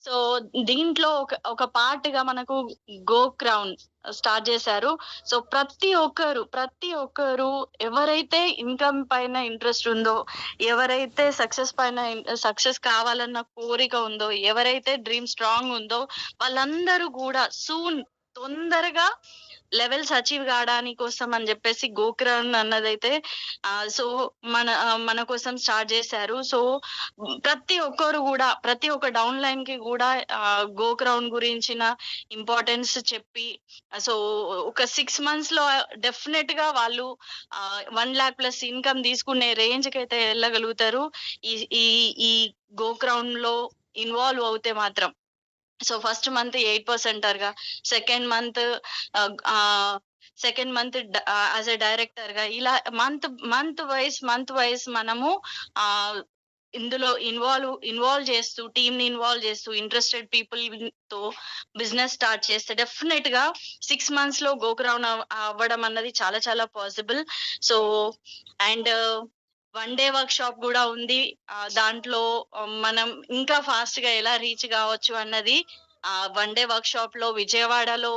So దీంట్లో ఒక పార్ట్‌గా మనకు గో క్రౌన్ స్టార్ట్ చేశారు. సో ప్రతి ఒక్కరు ఎవరైతే ఇన్‌కమ్ పైన ఇంట్రెస్ట్ ఉందో, ఎవరైతే సక్సెస్ కావాలన్న కోరిక ఉందో, ఎవరైతే డ్రీమ్ స్ట్రాంగ్ ఉందో వాళ్ళందరూ గూడా తొందరగా లెవెల్స్ అచీవ్ కావడానికి కోసం అని చెప్పేసి గోక్రౌన్ అన్నదైతే సో మన కోసం స్టార్ట్ చేశారు. సో ప్రతి ఒక్క డౌన్ లైన్ కి కూడా గోక్రౌన్ గురించిన ఇంపార్టెన్స్ చెప్పి సో ఒక 6 months లో డెఫినెట్ గా వాళ్ళు 1 lakh+ ఇన్కమ్ తీసుకునే రేంజ్ కి అయితే వెళ్ళగలుగుతారు. ఈ ఈ ఈ గోక్రౌన్ లో ఇన్వాల్వ్ అవుతే మాత్రం. సో ఫస్ట్ మంత్ 8% గా, second month as a director గా, ఇలా మంత్ వైస్ మనము ఇందులో ఇన్వాల్వ్ చేస్తూ టీమ్ ని ఇన్వాల్వ్ చేస్తూ ఇంట్రెస్టెడ్ పీపుల్ తో బిజినెస్ స్టార్ట్ చేస్తే డెఫినెట్ గా 6 months లో గోక్రౌన్ అవ్వడం అన్నది చాలా చాలా possible. So and 1 day work shop కూడా ఉంది. దాంట్లో మనం ఇంకా ఫాస్ట్ గా ఎలా రీచ్ కావచ్చు అన్నది 1 day వర్క్ షాప్ లో విజయవాడలో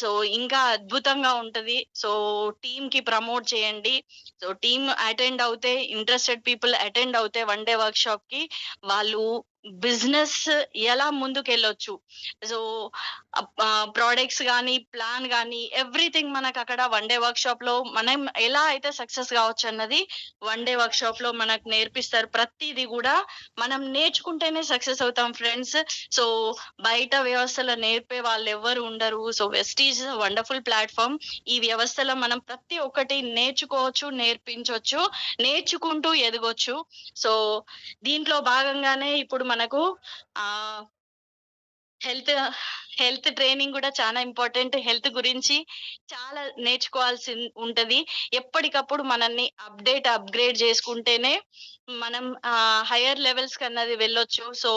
సో ఇంకా అద్భుతంగా ఉంటది. సో టీమ్ కి ప్రమోట్ చేయండి. సో టీమ్ అటెండ్ అవుతే, ఇంట్రెస్టెడ్ పీపుల్ అటెండ్ అవుతే 1 day వర్క్ షాప్ కి వాళ్ళు బిజినెస్ ఎలా ముందుకెళ్ళొచ్చు, సో ప్రోడక్ట్స్ కానీ, ప్లాన్ కానీ, ఎవ్రీథింగ్ మనకు అక్కడ 1 day వర్క్ షాప్ లో మనం ఎలా అయితే సక్సెస్ కావచ్చు అన్నది 1 day వర్క్ షాప్ లో మనకు నేర్పిస్తారు. ప్రతిదీ కూడా మనం నేర్చుకుంటేనే సక్సెస్ అవుతాం ఫ్రెండ్స్. సో బయట వ్యవస్థలో నేర్పే వాళ్ళు ఎవరు ఉండరు. So Vestige wonderful platform. ఈ వ్యవస్థలో మనం ప్రతి ఒక్కటి నేర్చుకోవచ్చు, నేర్పించవచ్చు, నేర్చుకుంటూ ఎదగొచ్చు. సో దీంట్లో భాగంగానే ఇప్పుడు మనకు హెల్త్ ట్రైనింగ్ కూడా చాలా ఇంపార్టెంట్. హెల్త్ గురించి చాలా నేర్చుకోవాల్సి ఉంటది. ఎప్పటికప్పుడు మనల్ని అప్గ్రేడ్ చేసుకుంటేనే మనం హైయర్ లెవెల్స్ కి అన్నది వెళ్ళొచ్చు. సో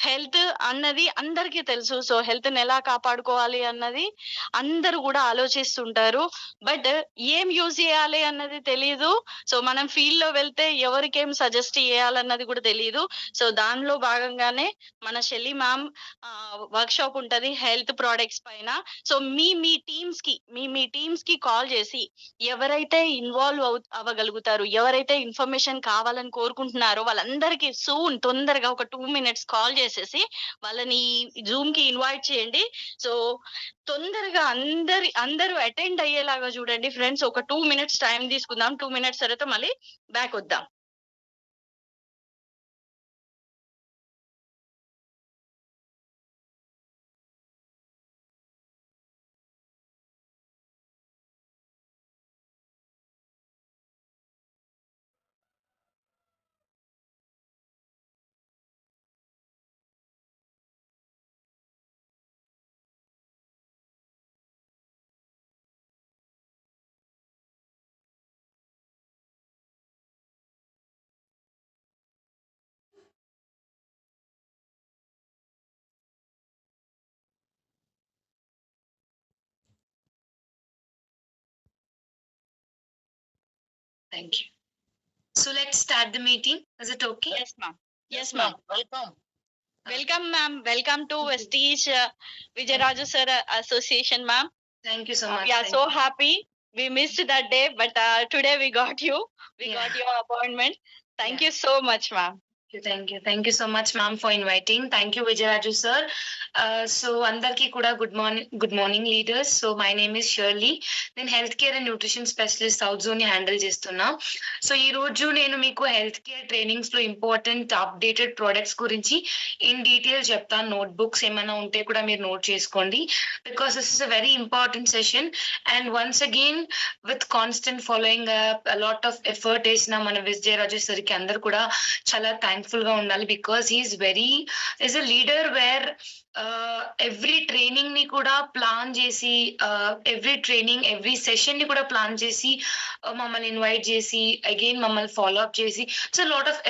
హెల్త్ అన్నది అందరికీ తెలుసు. సో హెల్త్ ని ఎలా కాపాడుకోవాలి అన్నది అందరూ కూడా ఆలోచిస్తుంటారు. బట్ ఏం యూజ్ చేయాలి అన్నది తెలియదు. సో మనం ఫీల్డ్ లో వెళ్తే ఎవరికేం సజెస్ట్ చేయాలన్నది కూడా తెలియదు. సో దానిలో భాగంగానే మన షెల్లి మ్యామ్ వర్క్ షాప్ ఉంటది హెల్త్ ప్రొడక్ట్స్ పైన. సో మీ టీమ్స్ కి కాల్ చేసి ఎవరైతే ఇన్వాల్వ్ అవ్వగలుగుతారు, ఎవరైతే ఇన్ఫర్మేషన్ కావాలని కోరుకుంటున్నారో వాళ్ళందరికీ తొందరగా ఒక 2 minutes కాల్ చేసేసి వాళ్ళని జూమ్ కి ఇన్వైట్ చేయండి. సో తొందరగా అందరూ అటెండ్ అయ్యేలాగా చూడండి ఫ్రెండ్స్. ఒక 2 minutes టైం తీసుకుందాం. 2 minutes తర్వాత మళ్ళీ బ్యాక్ వద్దాం. Thank you. So let's start the meeting. Is it okay? Yes, ma'am. Yes, ma'am. Welcome, ma'am. Welcome to Vestige Vijayaraju Sir Association, ma'am. Thank you so much. We are so happy. We missed that day, but today we got you. We got your appointment. Thank you so much, ma'am. Thank you so much, ma'am, for inviting. Thank you, Vijayaraju sir. So andarki kuda good morning leaders. So my name is Shirley. Then healthcare and nutrition specialist South Zone ni handle chestunna. So ee roju nenu meeku healthcare trainings lo important updated products gurinchi in detail chepta. Notebooks emana unte kuda meer note cheskondi, because this is a very important session. And once again, with constant following up, a lot of effort chesina mana Vijayaraju sir ki andaru kuda chala thankful గా ఉండాలి, because is a leader where every training ని కూడా plan చేసి, every session ని కూడా plan చేసి మమ్మల్ని invite చేసి అగైన్ మమ్మల్ని ఫాలో అప్ చేసి, ఇట్స్ అ లాట్ ఆఫ్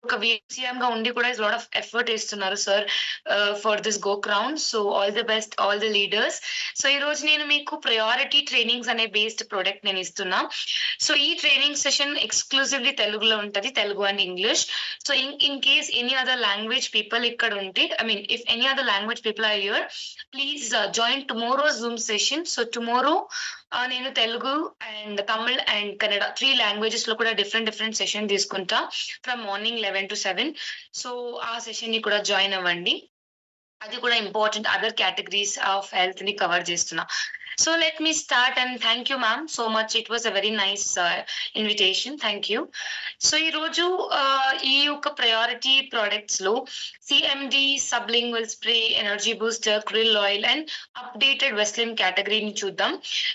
ఒక VCM గా ఉండి కూడా లాట్ ఆఫ్ ఎఫర్ట్ ఇస్తున్నారు sir for this go crown. So all the best all the leaders. So ఈ రోజు నేను మీకు ప్రయారిటీ ట్రైనింగ్స్ అనే బేస్డ్ ప్రోడక్ట్ నేను ఇస్తున్నా. సో ఈ ట్రైనింగ్ సెషన్ ఎక్స్క్లూజివ్లీ తెలుగులో ఉంటది, Telugu and English. So in case any other language people ఇక్కడ ఉంటే, I mean if any other language people are here, please join tomorrow zoom session. So tomorrow నేను Telugu and Tamil and Kannada 3 languages లో కూడా different session తీసుకుంటా from morning 11 to 7. So ఆ session ని కూడా join అవ్వండి. అది కూడా important other categories of health ని కవర్ చేస్తున్నా. So let me start and thank you ma'am so much. It was a very nice invitation. Thank you. So ఈ రోజు ఈ యొక్క ప్రయారిటీ ప్రొడక్ట్స్ లో CMD, sublingual spray, energy booster, krill oil and updated వెస్లిన్ కేటగిరీని చూద్దాం.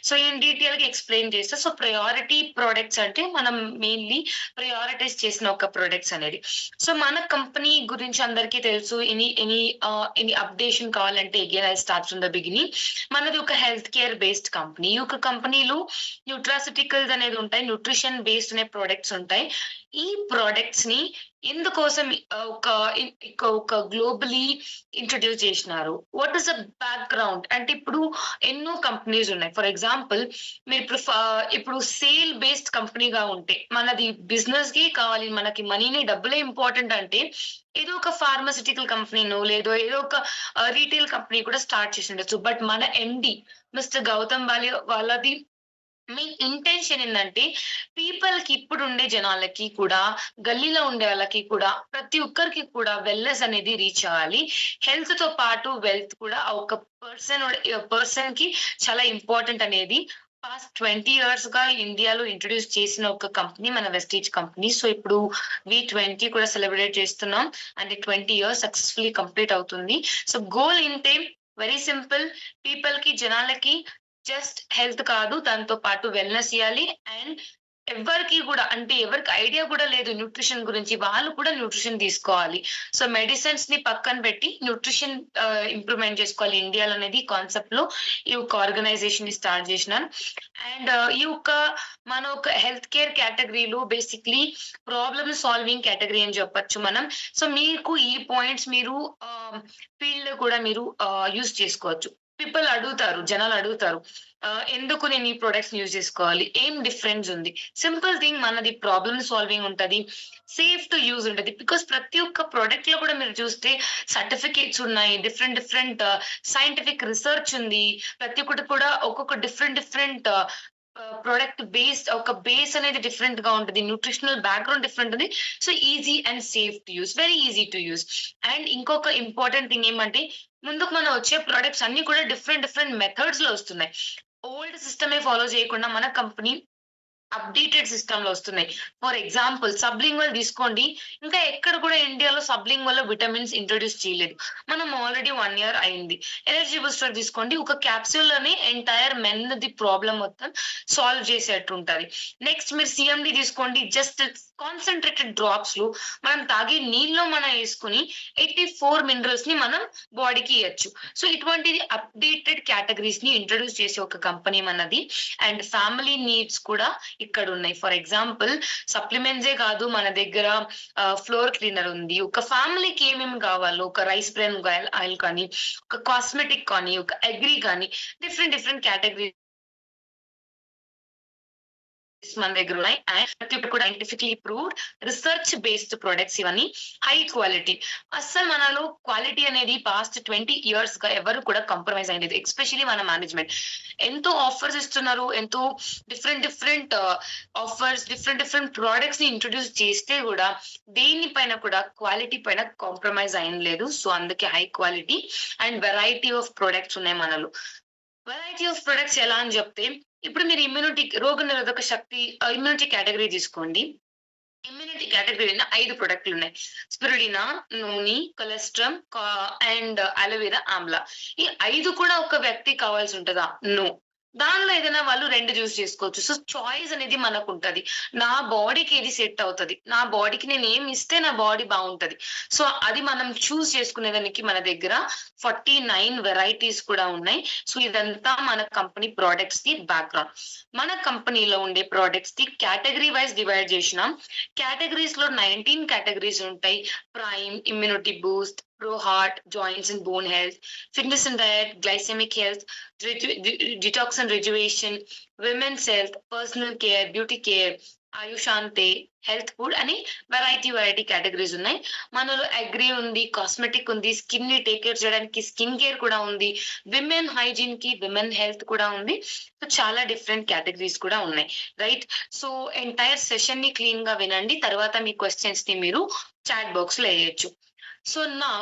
సో నేను డీటెయిల్ గా ఎక్స్ప్లెయిన్ చేస్తా. సో ప్రయారిటీ ప్రొడక్ట్స్ అంటే మనం మెయిన్లీ ప్రయారిటైజ్ చేసిన ఒక ప్రొడక్ట్స్ అనేది. సో మన కంపెనీ గురించి అందరికీ తెలుసు. ఎనీ అప్డేషన్ కావాలంటే again I start from the beginning. మనది ఒక హెల్త్ కేర్ బేస్డ్ కంపెనీ. ఈ యొక్క కంపెనీలో న్యూట్రాసిటికల్స్ అనేది ఉంటాయి, న్యూట్రిషన్ బేస్డ్ అనే ప్రొడక్ట్స్ ఉంటాయి. ఈ ప్రొడక్ట్స్ ని ఎందుకోసం ఒక గ్లోబలీ ఇంట్రడ్యూస్ చేసినారు? వాట్ ఇస్ ద బ్యాక్గ్రౌండ్ అంటే ఇప్పుడు ఎన్నో కంపెనీస్ ఉన్నాయి. ఫర్ ఎగ్జాంపుల్ మీరు ఇప్పుడు సేల్ బేస్డ్ కంపెనీగా ఉంటే మనది బిజినెస్ కి కావాలి, మనకి మనీని డబ్బులే ఇంపార్టెంట్ అంటే ఏదో ఒక ఫార్మాసిటికల్ కంపెనీనో లేదో ఏదో ఒక రీటైల్ కంపెనీ కూడా స్టార్ట్ చేసి ఉండొచ్చు. బట్ మన ఎండి మిస్టర్ గౌతమ్ వాళ్ళది మెయిన్ ఇంటెన్షన్ ఏంటంటే పీపుల్ కి ఇప్పుడు ఉండే జనాలకి కూడా, గల్లీలో ఉండే వాళ్ళకి కూడా, ప్రతి ఒక్కరికి కూడా వెల్నెస్ అనేది రీచ్ అవ్వాలి. హెల్త్ తో పాటు వెల్త్ కూడా ఒక పర్సన్ కి చాలా ఇంపార్టెంట్ అనేది పాస్ట్ 20 years గా ఇండియాలో ఇంట్రొడ్యూస్ చేసిన ఒక కంపెనీ మన వెస్టీజ్ కంపెనీ. సో ఇప్పుడు V20 కూడా సెలబ్రేట్ చేస్తున్నాం అంటే 20 years సక్సెస్ఫుల్లీ కంప్లీట్ అవుతుంది. సో గోల్ ఏంటే వెరీ సింపుల్, పీపుల్ కి జనాలకి జస్ట్ హెల్త్ కాదు, దాంతో పాటు వెల్నెస్ ఇవ్వాలి. అండ్ ఎవరికి కూడా అంటే ఎవరికి ఐడియా కూడా లేదు న్యూట్రిషన్ గురించి, వాళ్ళు కూడా న్యూట్రిషన్ తీసుకోవాలి. సో మెడిసిన్స్ ని పక్కన పెట్టి న్యూట్రిషన్ ఇంప్రూవ్మెంట్ చేసుకోవాలి ఇండియాలో అనేది కాన్సెప్ట్ లో ఈ ఒక ఆర్గనైజేషన్ ని స్టార్ట్ చేసినారు. అండ్ ఈ యొక్క మన ఒక హెల్త్ కేర్ కేటగిరీలో బేసిక్లీ ప్రాబ్లమ్ సాల్వింగ్ కేటగిరీ అని చెప్పొచ్చు మనం. సో మీకు ఈ పాయింట్స్ మీరు ఫీల్డ్ లో కూడా మీరు యూజ్ చేసుకోవచ్చు. జనాలు అడుగుతారు ఎందుకు నేను ఈ ప్రొడక్ట్స్ యూజ్ చేసుకోవాలి, ఏం డిఫరెన్స్ ఉంది? సింపుల్ థింగ్, మనది ప్రాబ్లమ్ సాల్వింగ్ ఉంటది, సేఫ్ టు యూజ్ ఉంటది. బికాస్ ప్రతి ఒక్క ప్రొడక్ట్ లో కూడా మీరు చూస్తే సర్టిఫికేట్స్ ఉన్నాయి, డిఫరెంట్ సైంటిఫిక్ రీసెర్చ్ ఉంది. ప్రతి ఒక్కటి కూడా ఒక్కొక్క డిఫరెంట్ ప్రొడక్ట్ బేస్డ్ ఒక బేస్ అనేది డిఫరెంట్ గా ఉంటుంది, న్యూట్రిషనల్ బ్యాక్గ్రౌండ్ డిఫరెంట్ ఉంది. So easy and safe to use, very easy to use. And ఇంకొక ఇంపార్టెంట్ థింగ్ ఏమంటే ముందుకు మనం వచ్చే ప్రొడక్ట్స్ అన్ని కూడా డిఫరెంట్ మెథడ్స్ లో వస్తున్నాయి. ఓల్డ్ సిస్టమే ఫాలో చేయకుండా మన కంపెనీ అప్డేటెడ్ సిస్టమ్ లో వస్తున్నాయి. ఫర్ ఎగ్జాంపుల్ సబ్లింగ్వల్ తీసుకోండి, ఇంకా ఎక్కడ కూడా ఇండియాలో సబ్లింగ్వల్ లో విటమిన్స్ ఇంట్రొడ్యూస్ చేయలేదు, మనం ఆల్రెడీ 1 year అయింది. ఎనర్జీ బూస్టర్ తీసుకోండి, ఒక క్యాప్సూల్ లోనే ఎంటైర్ మెన్ ది ప్రాబ్లం మొత్తం సాల్వ్ చేసేట్టు ఉంటది. నెక్స్ట్ మీరు సిఎండి తీసుకోండి, జస్ట్ కాన్సన్ట్రేటెడ్ డ్రాప్స్ లో మనం తాగే నీళ్ళలో మనం వేసుకుని 84 మినరల్స్ ని మనం బాడీకి ఇవ్వచ్చు. సో ఇటువంటిది అప్డేటెడ్ కేటగిరీస్ ని ఇంట్రొడ్యూస్ చేసే ఒక కంపెనీ మనది. అండ్ ఫ్యామిలీ నీడ్స్ కూడా ఇక్కడ ఉన్నాయి. ఫర్ ఎగ్జాంపుల్ సప్లిమెంట్సే కాదు, మన దగ్గర ఫ్లోర్ క్లీనర్ ఉంది. ఒక ఫ్యామిలీకి ఏమేమి కావాలో, ఒక రైస్ బ్రెన్ ఆయిల్ కానీ, ఒక కాస్మెటిక్ కానీ, ఒక అగ్రి కానీ, డిఫరెంట్ కేటగిరీ మన దగ్గర ఉన్నాయి. అండ్ ప్రతి ఒక్కటి కూడా scientifically proved research based products, ఇవన్నీ హై క్వాలిటీ. అస్సలు మనలో క్వాలిటీ అనేది పాస్ట్ 20 years గా ఎవరు కూడా కాంప్రమైజ్ అయినది. ఎస్పెషల్లీ మన మేనేజ్మెంట్ ఎంతో ఆఫర్స్ ఇస్తున్నారు, ఎంతో డిఫరెంట్ ఆఫర్స్, డిఫరెంట్ ప్రొడక్ట్స్ ని ఇంట్రొడ్యూస్ చేస్తే కూడా దేనిపైన కూడా క్వాలిటీ పైన కాంప్రమైజ్ అయిన లేదు. సో అందుకే high quality and variety of products ఉన్నాయి మనలో. వెరైటీ ఆఫ్ ప్రొడక్ట్స్ ఎలా అని చెప్తే, ఇప్పుడు మీరు రోగ నిరోధక శక్తి ఇమ్యూనిటీ కేటగిరీ తీసుకోండి. ఇమ్యూనిటీ కేటగిరీలో 5 ప్రొడక్ట్లు ఉన్నాయి. స్పిరుడినా, నూనె, కొలెస్ట్రాల్ అండ్ అలోవెరా, ఆమ్లా. ఈ 5 కూడా ఒక వ్యక్తి కావాల్సి ఉంటుందా? నో. దానిలో ఏదైనా వాళ్ళు 2 చూస్ చేసుకోవచ్చు. సో చాయిస్ అనేది మనకు ఉంటది. నా బాడీకి ఏది సెట్ అవుతది. నా బాడీకి నేను ఏమి ఇస్తే నా బాడీ బావుంటది. సో అది మనం చూస్ చేసుకునేదానికి మన దగ్గర 49 వెరైటీస్ కూడా ఉన్నాయి. సో ఇదంతా మన కంపెనీ ప్రొడక్ట్స్ ది బ్యాక్‌గ్రౌండ్. మన కంపెనీలో ఉండే ప్రొడక్ట్స్ ది కేటగరీ వైస్ డివైడ్ చేసినాం. కేటగరీస్ లో 19 కేటగరీస్ ఉంటాయి. Prime, immunity boost, pro heart, joints and bone health, fitness and diet, glycemic health, detox and rejuvenation, women's health, personal care, beauty care, ఆయుషాంతే, health food అని variety categories ఉన్నాయి. మనలో agri ఉంది, cosmetic ఉంది, skin ని take care చేయడానికి skin care కూడా ఉంది, విమెన్ హైజీన్ కి విమెన్ హెల్త్ కూడా ఉంది. సో చాలా డిఫరెంట్ కేటగిరీస్ కూడా ఉన్నాయి, రైట్? సో ఎంటైర్ సెషన్ ని క్లీన్ గా వినండి, తర్వాత మీ క్వశ్చన్స్ ని మీరు చాట్ బాక్స్ లో వేయొచ్చు. సో నా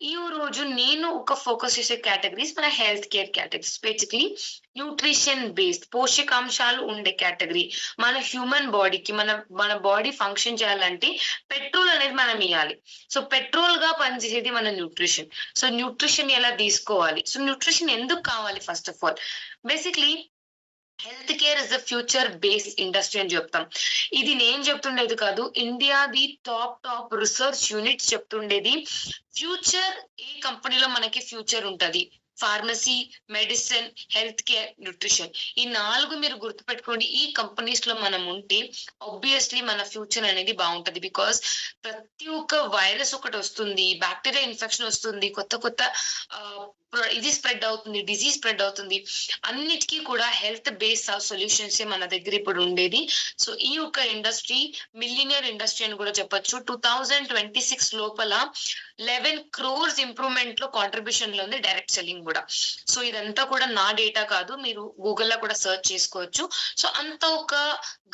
ఈ రోజు నేను ఒక ఫోకస్ చేసే కేటగిరీస్ మన health care categories, basically nutrition based పోషకాంశాలు ఉండే కేటగిరీ. మన హ్యూమన్ బాడీకి మన బాడీ ఫంక్షన్ చేయాలంటే పెట్రోల్ అనేది మనం ఇవ్వాలి. సో పెట్రోల్ గా పనిచేసేది మన న్యూట్రిషన్. సో న్యూట్రిషన్ ఎలా తీసుకోవాలి, సో న్యూట్రిషన్ ఎందుకు కావాలి? First of all basically health care is the future based industry అని చెప్తాం. ఇది నేను చెప్తుండేది కాదు, ఇండియాది టాప్ రీసెర్చ్ యూనిట్స్ చెప్తుండేది. ఫ్యూచర్ ఏ కంపెనీలో మనకి ఫ్యూచర్ ఉంటది? Pharmacy, medicine, health care, nutrition. ఈ 4 మీరు గుర్తుపెట్టుకోండి. ఈ కంపెనీస్ లో మనం ఉంటే ఆబ్వియస్లీ మన ఫ్యూచర్ అనేది బాగుంటది. బికాస్ ప్రతి ఒక్క వైరస్ ఒకటి వస్తుంది, బ్యాక్టీరియా ఇన్ఫెక్షన్ వస్తుంది, కొత్త ఇది స్ప్రెడ్ అవుతుంది, డిజీజ్ స్ప్రెడ్ అవుతుంది. అన్నిటికీ కూడా హెల్త్ బేస్డ్ సొల్యూషన్స్ మన దగ్గర ఇప్పుడు ఉండేది. సో ఈ యొక్క ఇండస్ట్రీ మిలియనియర్ ఇండస్ట్రీ అని కూడా చెప్పొచ్చు. 2026 లోపల 11 crores ఇంప్రూవ్మెంట్ లో కాంట్రిబ్యూషన్ లో ఉంది, డైరెక్ట్ సెల్లింగ్ కూడా. సో ఇదంతా కూడా నా డేటా కాదు, మీరు గూగుల్లో కూడా సెర్చ్ చేసుకోవచ్చు. సో అంత ఒక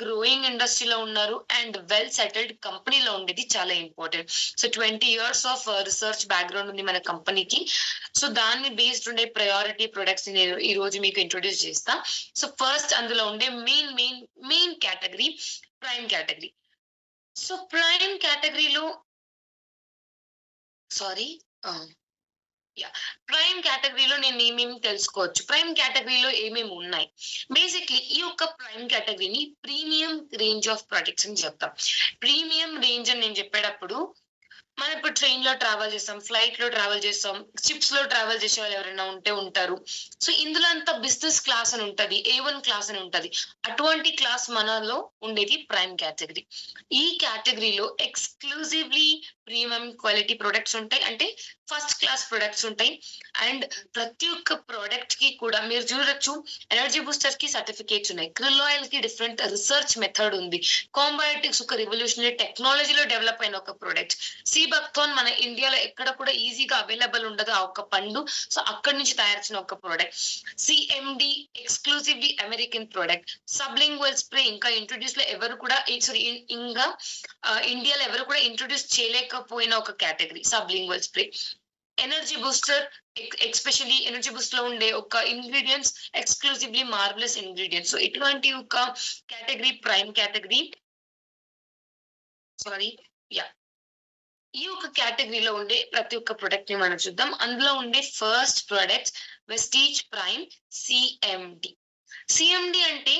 గ్రోయింగ్ ఇండస్ట్రీలో ఉన్నారు అండ్ వెల్ సెటిల్డ్ కంపెనీలో ఉండేది చాలా important. So 20 years of research background ఉంది మన కంపెనీకి. సో దాన్ని బేస్డ్ ఉండే ప్రయారిటీ ప్రొడక్ట్స్ నేను ఈ రోజు మీకు ఇంట్రొడ్యూస్ చేస్తా. సో ఫస్ట్ అందులో ఉండే main category prime category. So prime కేటగిరీలో ప్రైమ్ కేటగిరీలో నేను ఏమేమి తెలుసుకోవచ్చు, ప్రైమ్ కేటగిరీలో ఏమేమి ఉన్నాయి? బేసిక్లీ ఈ యొక్క ప్రైమ్ కేటగిరీని ప్రీమియం రేంజ్ ఆఫ్ ప్రొడక్ట్స్ అని చెప్తాం. ప్రీమియం రేంజ్ అని నేను చెప్పేటప్పుడు మనం ఇప్పుడు ట్రైన్ లో ట్రావెల్ చేస్తాం, ఫ్లైట్ లో ట్రావెల్ చేస్తాం, షిప్స్ లో ట్రావెల్ చేసే వాళ్ళు ఎవరైనా ఉంటారు. సో ఇందులో అంతా బిజినెస్ క్లాస్ అని ఉంటది, A1 క్లాస్ అని ఉంటది. అటువంటి క్లాస్ మనలో ఉండేది ప్రైమ్ కేటగిరీ. ఈ కేటగిరీలో ఎక్స్క్లూజివ్లీ ప్రీమియం క్వాలిటీ ప్రొడక్ట్స్ ఉంటాయి, అంటే ఫస్ట్ క్లాస్ ప్రొడక్ట్స్ ఉంటాయి. అండ్ ప్రతి ఒక్క ప్రొడక్ట్ కి కూడా మీరు చూడొచ్చు, ఎనర్జీ బూస్టర్ కి సర్టిఫికేట్స్ ఉన్నాయి, క్రిల్ ఆయిల్ కి డిఫరెంట్ రీసెర్చ్ మెథడ్ ఉంది, కాంబయోటిక్స్ ఒక రెవల్యూషనరీ టెక్నాలజీలో డెవలప్ అయిన ఒక ప్రొడక్ట్. సీబక్థోన్ మన ఇండియాలో ఎక్కడ కూడా ఈజీగా అవైలబుల్ ఉండదు ఆ ఒక్క పండు. సో అక్కడి నుంచి తయారు చేసిన ఒక product. CMD exclusively American product. Sublingual spray ఇంకా ఇంట్రొడ్యూస్ లో ఎవరు కూడా ఇంకా ఇండియాలో ఎవరు కూడా ఇంట్రొడ్యూస్ చేయలేకపోయిన ఒక category sublingual spray. Energy booster especially energy Boost లో ఉండే ఒక ingredients exclusively marvellous ingredients. So ఇటువంటి ఒక కేటగిరీ ప్రైమ్ కేటగిరీ. ఈ ఒక కేటగిరీలో ఉండే ప్రతి ఒక్క ప్రొడక్ట్ ని మనం చూద్దాం. అందులో ఉండే first product Vestige prime CMD. CMD అంటే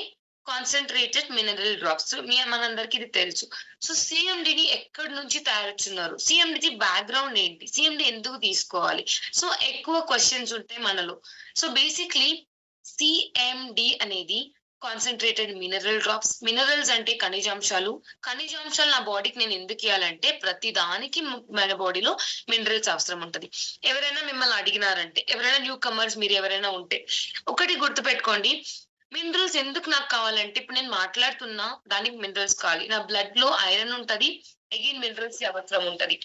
కాన్సన్ట్రేటెడ్ మినరల్ డ్రాప్స్. మనందరికి ఇది తెలుసు. సో సిఎండిని ఎక్కడి నుంచి తయారుచున్నారు, సిఎండి బ్యాక్గ్రౌండ్ ఏంటి, సిఎండి ఎందుకు తీసుకోవాలి? సో ఎక్కువ క్వశ్చన్స్ ఉంటాయి మనలో. సో బేసిక్లీ సిఎండి అనేది కాన్సన్ట్రేటెడ్ మినరల్ డ్రాప్స్. మినరల్స్ అంటే ఖనిజాంశాలు. ఖనిజాంశాలు నా బాడీకి నేను ఎందుకు ఇవ్వాలంటే ప్రతి దానికి మన బాడీలో మినరల్స్ అవసరం ఉంటది. ఎవరైనా మిమ్మల్ని అడిగినారంటే, ఎవరైనా న్యూ కమర్స్ మీరు ఎవరైనా ఉంటే ఒకటి గుర్తుపెట్టుకోండి, మినరల్స్ ఎందుకు నాకు కావాలంటే ఇప్పుడు నేను మాట్లాడుతున్నా దానికి మినరల్స్ కావాలి, నా బ్లడ్ లో ఐరన్ ఉంటది, అగైన్ మినరల్స్ అవసరం ఉంటది.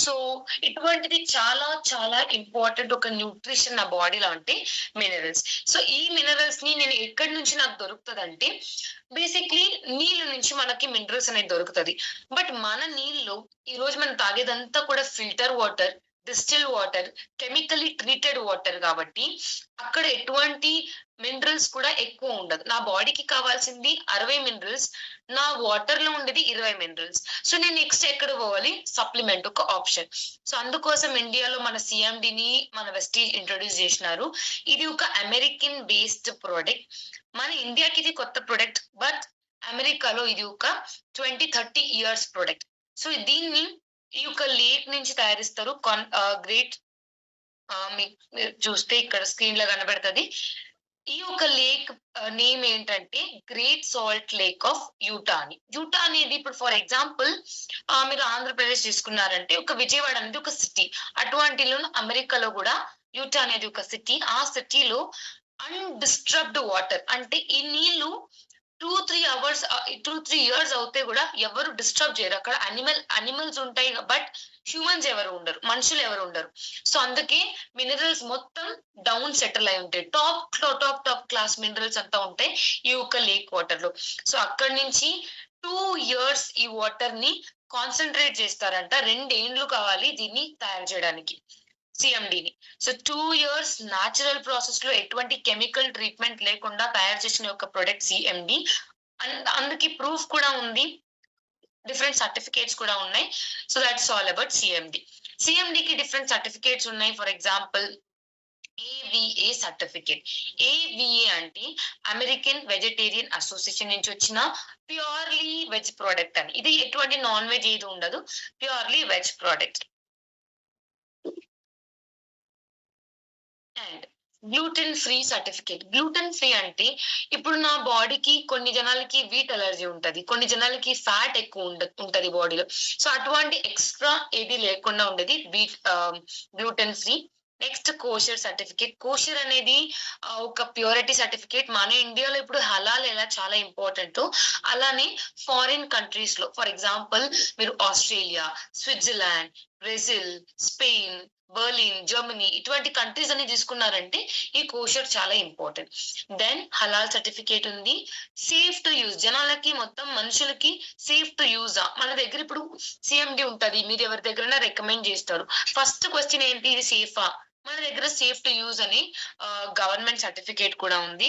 సో ఇటువంటిది చాలా చాలా ఇంపార్టెంట్ ఒక న్యూట్రిషన్ నా బాడీలో అంటే మినరల్స్. సో ఈ మినరల్స్ ని నేను ఎక్కడి నుంచి నాకు దొరుకుతుంది అంటే బేసిక్లీ నీళ్ళ నుంచి మనకి మినరల్స్ అనేది దొరుకుతుంది. బట్ మన నీళ్ళు ఈ రోజు మనం తాగేదంతా కూడా filter water, distil water, chemically treated water కాబట్టి అక్కడ ఎటువంటి మినరల్స్ కూడా ఎక్కువ ఉండదు. నా బాడీకి కావాల్సింది 60 మినరల్స్, నా వాటర్ లో ఉండేది 20 మినరల్స్. సో నేను నెక్స్ట్ ఎక్కడ పోవాలి? సప్లిమెంట్ ఒక ఆప్షన్. సో అందుకోసం ఇండియాలో మన సిఎండిని మన వెస్టీజ్ ఇంట్రొడ్యూస్ చేసినారు. ఇది ఒక అమెరికన్ బేస్డ్ ప్రోడక్ట్. మన ఇండియాకి ఇది కొత్త ప్రొడక్ట్, బట్ అమెరికాలో ఇది ఒక 20-30 ఇయర్స్ ప్రొడక్ట్. సో దీన్ని ఈ యొక్క లేక్ నుంచి తయారిస్తారు. గ్రేట్ మీకు చూస్తే ఇక్కడ స్క్రీన్ లో కనబడుతుంది. ఈ యొక్క లేక్ నేమ్ ఏంటంటే great salt lake of Utah అని. యూటా అనేది ఇప్పుడు ఫర్ ఎగ్జాంపుల్ మీరు ఆంధ్రప్రదేశ్ తీసుకున్నారంటే ఒక విజయవాడ అనేది ఒక సిటీ, అటువంటిలో అమెరికాలో కూడా యూటా అనేది ఒక సిటీ. ఆ సిటీలో అన్డిస్టర్బ్డ్ వాటర్ అంటే ఈ నీళ్లు 2-3 అవర్స్ 2-3 ఇయర్స్ అవుతే కూడా ఎవరు డిస్టర్బ్ చేయరు. అక్కడ అనిమల్స్ ఉంటాయి, బట్ హ్యూమన్స్ ఎవరు ఉండరు, మనుషులు ఎవరు ఉండరు. సో అందుకే మినరల్స్ మొత్తం డౌన్ సెటిల్ అయి ఉంటాయి. టాప్ క్లాస్ మినరల్స్ అంతా ఉంటాయి ఈ యొక్క లేక్ వాటర్ లో. సో అక్కడి నుంచి 2 ఇయర్స్ ఈ వాటర్ ని కాన్సన్ట్రేట్ చేస్తారంట. 2 ఏండ్లు కావాలి దీన్ని తయారు చేయడానికి సిఎండిని. సో 2 ఇయర్స్ న్యాచురల్ ప్రాసెస్ లో ఎటువంటి కెమికల్ ట్రీట్మెంట్ లేకుండా తయారు చేసిన ఒక ప్రొడక్ట్ సిఎండి. అందుకే ప్రూఫ్ కూడా ఉంది, డిఫరెంట్ సర్టిఫికేట్స్ కూడా ఉన్నాయి. So that's all about CMD. సిఎండికి డిఫరెంట్ సర్టిఫికేట్స్ ఉన్నాయి. For example AVA certificate. AVA అంటే అమెరికన్ వెజిటేరియన్ అసోసియేషన్ నుంచి వచ్చిన ప్యూర్లీ వెజ్ ప్రోడక్ట్ అని. ఇది ఎటువంటి నాన్ వెజ్ ఏది ఉండదు, purely veg product. And gluten free certificate. Gluten free అంటే ఇప్పుడు నా బాడీకి కొన్ని జనాలకి వీట్ అలర్జీ ఉంటది, కొన్ని జనాలకి ఫ్యాట్ ఎక్కువ ఉంటది బాడీలో. సో అటువంటి ఎక్స్ట్రా ఏది లేకుండా ఉండేది gluten free. Next kosher certificate. Kosher అనేది ఒక ప్యూరిటీ సర్టిఫికేట్. మన ఇండియాలో ఇప్పుడు హలాల్ ఎలా చాలా ఇంపార్టెంట్, అలానే ఫారిన్ కంట్రీస్ లో ఫర్ ఎగ్జాంపుల్ మీరు Australia, Switzerland, Brazil, Spain, Berlin, Germany ఇటువంటి కంట్రీస్ అన్ని తీసుకున్నారంటే ఈ కోషర్ చాలా ఇంపార్టెంట్. దెన్ హలాల్ సర్టిఫికేట్ ఉంది. సేఫ్ టు యూజ్, జనాలకి మొత్తం మనుషులకి సేఫ్ టు యూజ్. మన దగ్గర ఇప్పుడు సిఎండి ఉంటది, మీరు ఎవరి దగ్గర రికమెండ్ చేస్తారు. ఫస్ట్ క్వశ్చన్ ఏంటి, ఇది సేఫా? మన దగ్గర సేఫ్ టు యూజ్ అని గవర్నమెంట్ సర్టిఫికేట్ కూడా ఉంది.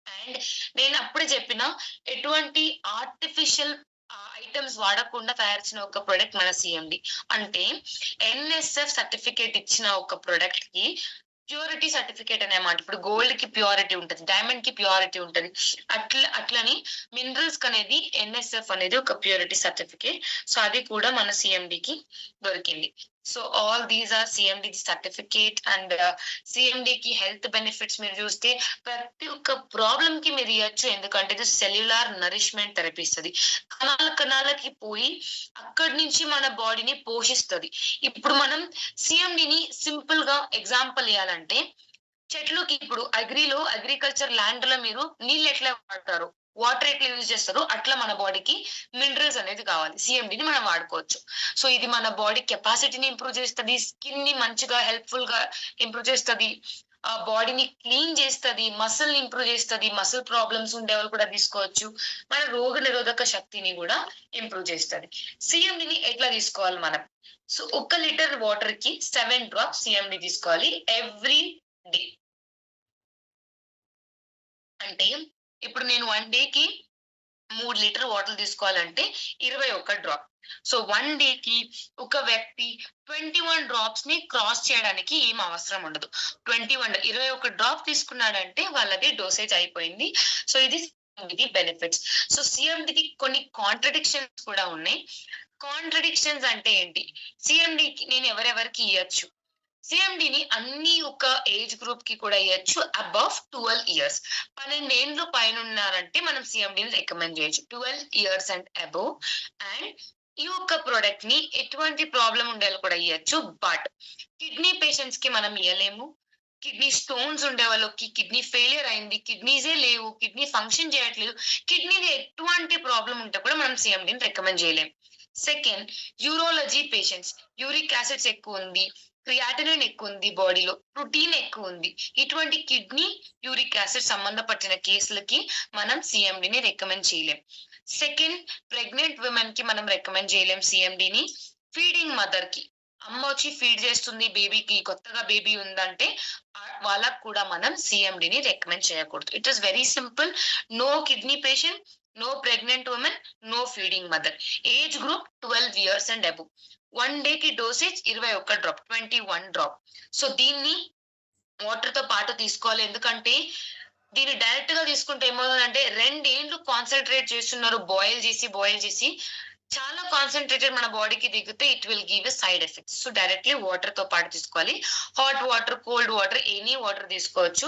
అండ్ నేను అప్పుడే చెప్పిన ఎటువంటి ఆర్టిఫిషియల్ ఐటమ్స్ వాడకుండా తయారు చేసిన ఒక ప్రొడక్ట్ మన సిఎండి. అంటే NSF సర్టిఫికేట్ ఇచ్చిన ఒక ప్రొడక్ట్ కి ప్యూరిటీ సర్టిఫికేట్ అనే మాట. ఇప్పుడు గోల్డ్ కి ప్యూరిటీ ఉంటది, డైమండ్ కి ప్యూరిటీ ఉంటది, అట్లని మినరల్స్ కి అనేది NSF అనేది ఒక ప్యూరిటీ సర్టిఫికేట్. సో అది కూడా మన సిఎండికి దొరికింది. So all these are CMD certificate. And CMD కి హెల్త్ బెనిఫిట్స్ మీరు చూస్తే ప్రతి ఒక్క ప్రాబ్లం కి మీరు ఇవ్వచ్చు, ఎందుకంటే ఇది సెల్యులార్ నరిష్మెంట్ థెరపీ ఇస్తుంది. కణాలకి పోయి అక్కడి నుంచి మన బాడీని పోషిస్తుంది. ఇప్పుడు మనం సిఎండిని సింపుల్ గా ఎగ్జాంపుల్ ఇవ్వాలంటే, చెట్లుకి ఇప్పుడు అగ్రికల్చర్ ల్యాండ్ లో మీరు నీళ్ళు ఎట్లా వాడతారు, వాటర్ ఎట్లా యూజ్ చేస్తారు, అట్లా మన బాడీకి మినరల్స్ అనేది కావాలి. సిఎండిని మనం వాడుకోవచ్చు. సో ఇది మన బాడీ కెపాసిటీని ఇంప్రూవ్ చేస్తుంది, స్కిన్ ని మంచిగా హెల్ప్ఫుల్ గా ఇంప్రూవ్ చేస్తుంది, ఆ బాడీని క్లీన్ చేస్తుంది, మసిల్ ని ఇంప్రూవ్ చేస్తుంది. మసిల్ ప్రాబ్లమ్స్ ఉండే వాళ్ళు కూడా తీసుకోవచ్చు. మన రోగ నిరోధక శక్తిని కూడా ఇంప్రూవ్ చేస్తుంది. సిఎండిని ఎట్లా తీసుకోవాలి మనం? సో 1 లీటర్ వాటర్ కి 7 డ్రాప్స్ సిఎండి తీసుకోవాలి ఎవ్రీ డే. అంటే ఇప్పుడు నేను 1 డేకి 3 లీటర్ వాటర్ తీసుకోవాలంటే 21 డ్రాప్. సో 1 డేకి ఒక వ్యక్తి 21 డ్రాప్స్ ని క్రాస్ చేయడానికి ఏం అవసరం ఉండదు. 21 డ్రాప్ తీసుకున్నాడంటే వాళ్ళది డోసేజ్ అయిపోయింది. సో ఇది బెనిఫిట్స్. సో సిఎండికి కొన్ని కాంట్రడిక్షన్స్ కూడా ఉన్నాయి. కాంట్రడిక్షన్స్ అంటే ఏంటి? సిఎండికి నేను ఎవరెవరికి ఇవ్వచ్చు? సిఎండిని అన్ని ఒక ఏజ్ గ్రూప్ కి కూడా ఇవ్వచ్చు. అబౌవ్ 12 ఇయర్స్, 12 ఏండ్లు పైన ఉన్నారంటే మనం సిఎండిని రికమెండ్ చేయొచ్చు, 12 ఇయర్స్ అండ్ అబౌవ్. అండ్ ఈ యొక్క ప్రొడక్ట్ ని ఎటువంటి ప్రాబ్లం ఉండేలా కూడా ఇవ్వచ్చు. బట్ కిడ్నీ పేషెంట్స్ కి మనం ఇవ్వలేము. కిడ్నీ స్టోన్స్ ఉండే వాళ్ళకి, కిడ్నీ ఫెయిలియర్ అయింది, కిడ్నీసే లేవు, కిడ్నీ ఫంక్షన్ చేయట్లేదు, కిడ్నీది ఎటువంటి ప్రాబ్లం ఉంటే కూడా మనం సిఎండిని రికమెండ్ చేయలేము. Second, urology patients, uric acids ఎక్కువ ఉంది, క్రియాటినిన్ ఎక్కువ ఉంది, బాడీలో ప్రోటీన్ ఎక్కువ ఉంది, ఇటువంటి కిడ్నీ యూరిక్ యాసిడ్ సంబంధపట్టిన కేసులకి మనం సిఎండిని రికమెండ్ చేయలేం. సెకండ్, ప్రెగ్నెంట్ విమెన్ కి మనం రికమెండ్ చేయలేం సిఎండిని. ఫీడింగ్ మదర్ కి, అమ్మ వచ్చి ఫీడ్ చేస్తుంది బేబీకి, కొత్తగా బేబీ ఉందంటే వాళ్ళకు కూడా మనం సిఎండిని రికమెండ్ చేయకూడదు. It is very simple. No kidney patient, no pregnant women, no feeding mother. Age group 12 years and above. 1 day కి డోసేజ్ 21 డ్రాప్, 21 డ్రాప్. సో దీన్ని వాటర్ తో పాటు తీసుకోవాలి. ఎందుకంటే దీన్ని డైరెక్ట్ గా తీసుకుంటే ఏమవుతుందంటే 2 ఏళ్ళు కాన్సన్ట్రేట్ చేస్తున్నారు బాయిల్ చేసి చాలా కాన్సన్ట్రేటెడ్ మన బాడీకి దిగితే it will give a side effects. So directly water తో పాటు తీసుకోవాలి. Hot water, cold water, any water తీసుకోవచ్చు.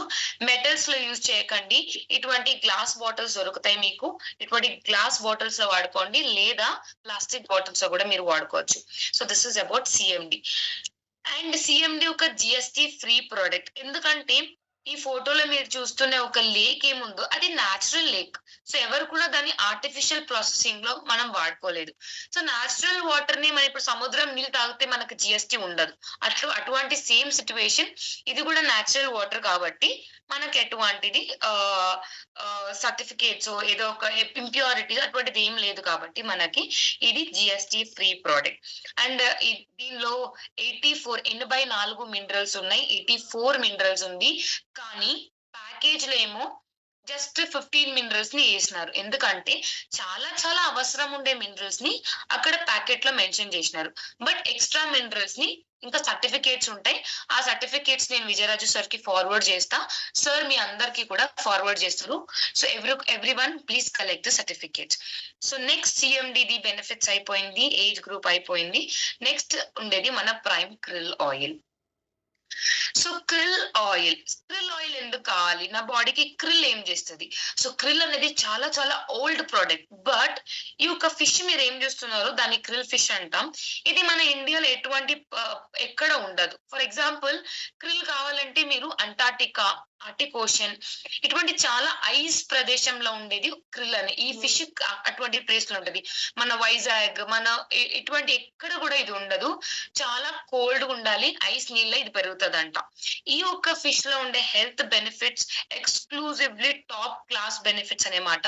మెటల్స్ లో యూజ్ చేయకండి. ఇటువంటి గ్లాస్ బాటిల్స్ దొరుకుతాయి మీకు, ఇటువంటి గ్లాస్ బాటిల్స్ లో వాడుకోండి, లేదా ప్లాస్టిక్ బాటిల్స్ లో కూడా మీరు వాడుకోవచ్చు. So this is about CMD. And CMD ఒక జిఎస్టి ఫ్రీ ప్రోడక్ట్. ఎందుకంటే ఈ ఫోటోలో మీరు చూస్తున్న ఒక లేక్ ఏముందో అది న్యాచురల్ లేక్. సో ఎవరు కూడా దాన్ని ఆర్టిఫిషియల్ ప్రాసెసింగ్ లో మనం వాడుకోలేదు. సో న్యాచురల్ వాటర్ ని మనం ఇప్పుడు సముద్రం నీళ్ళు తాగితే మనకు జిఎస్టి ఉండదు. అటువంటి సేమ్ సిచ్యువేషన్ ఇది కూడా న్యాచురల్ వాటర్ కాబట్టి మనకి ఎటువంటిది సర్టిఫికేట్స్ ఏదో ఒక ఇంప్యూరిటీ అటువంటిది ఏం లేదు కాబట్టి మనకి ఇది జిఎస్టి ఫ్రీ ప్రోడక్ట్. అండ్ దీనిలో 84 మినరల్స్ ఉన్నాయి, 84 మినరల్స్ ఉంది. కానీ ప్యాకేజ్ లో ఏమో జస్ట్ 15 మినరల్స్ ని వేసినారు. ఎందుకంటే చాలా చాలా అవసరం ఉండే మినరల్స్ ని అక్కడ ప్యాకెట్ లో మెన్షన్ చేసినారు. బట్ ఎక్స్ట్రా మినరల్స్ ని ఇంకా సర్టిఫికేట్స్ ఉంటాయి. ఆ సర్టిఫికేట్స్ నేను విజయరాజు సార్ కి ఫార్వర్డ్ చేస్తా. సార్ మీ అందరికి కూడా ఫార్వర్డ్ చేస్తారు. So everyone please collect the certificates. So next CMD benefits అయిపోయింది, ఏజ్ గ్రూప్ అయిపోయింది. నెక్స్ట్ ఉండేది మన prime krill oil. So krill oil ఎందుకు కావాలి? నా బాడీకి క్రిల్ ఏం చేస్తుంది? సో క్రిల్ అనేది చాలా చాలా ఓల్డ్ ప్రోడక్ట్. బట్ ఈ యొక్క ఫిష్ మీరు ఏం చూస్తున్నారో దాన్ని క్రిల్ ఫిష్ అంటాం. ఇది మన ఇండియాలో ఎక్కడ ఉండదు. ఫర్ ఎగ్జాంపుల్ క్రిల్ కావాలంటే మీరు అంటార్టికా, ఆర్టిక్ ఓషన్ ఇటువంటి చాలా ఐస్ ప్రదేశంలో ఉండేది క్రిల్ అని. ఈ ఫిష్ అటువంటి ప్లేస్ లో ఉంటది. మన వైజాగ్, మన ఇటువంటి ఎక్కడ కూడా ఇది ఉండదు. చాలా కోల్డ్ ఉండాలి, ఐస్ నీళ్ళ ఇది పెరుగుతుందంట. ఈ ఒక్క ఫిష్ లో ఉండే health benefits exclusively top class benefits అన్నమాట.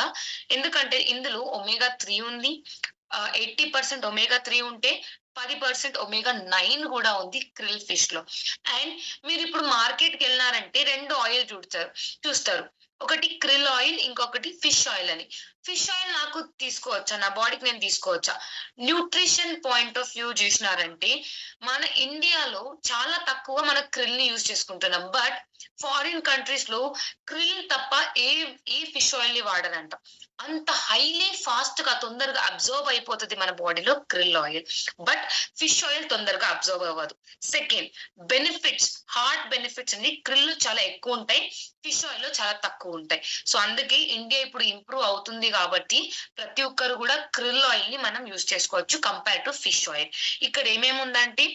ఎందుకంటే ఇందులో ఒమేగా 3 ఉంది. 80% ఒమేగా 3 ఉంటే 10% ఒమేగా 9 కూడా ఉంది క్రిల్ ఫిష్ లో. అండ్ మీరు ఇప్పుడు మార్కెట్ కి వెళ్ళినారంటే 2 ఆయిల్ చూస్తారు. ఒకటి క్రిల్ ఆయిల్, ఇంకొకటి ఫిష్ ఆయిల్ అని. ఫిష్ ఆయిల్ నాకు తీసుకోవచ్చా, నా బాడీకి నేను తీసుకోవచ్చా? న్యూట్రిషన్ పాయింట్ ఆఫ్ వ్యూ చూసినారంటే మన ఇండియాలో చాలా తక్కువ మన క్రిల్ ని యూజ్ చేసుకుంటున్నాం. బట్ ఫారిన్ కంట్రీస్ లో క్రిల్ తప్ప ఏ ఫిష్ ఆయిల్ ని వాడరంట. అంత హైలీ ఫాస్ట్ గా తొందరగా అబ్జర్వ్ అయిపోతుంది మన బాడీలో krill oil. But fish oil తొందరగా అబ్జర్వ్ అవ్వదు. సెకండ్ బెనిఫిట్స్, హార్ట్ బెనిఫిట్స్ అనేది క్రిల్ చాలా ఎక్కువ ఉంటాయి, ఫిష్ ఆయిల్ లో చాలా తక్కువ ఉంటాయి. సో అందుకే ఇండియా ఇప్పుడు ఇంప్రూవ్ అవుతుంది కాబట్టి ప్రతి ఒక్కరు కూడా క్రిల్ ఆయిల్ ని మనం యూజ్ చేసుకోవచ్చు కంపేర్ టు ఫిష్ ఆయిల్. ఇక్కడ ఏమేమి ఉందంటే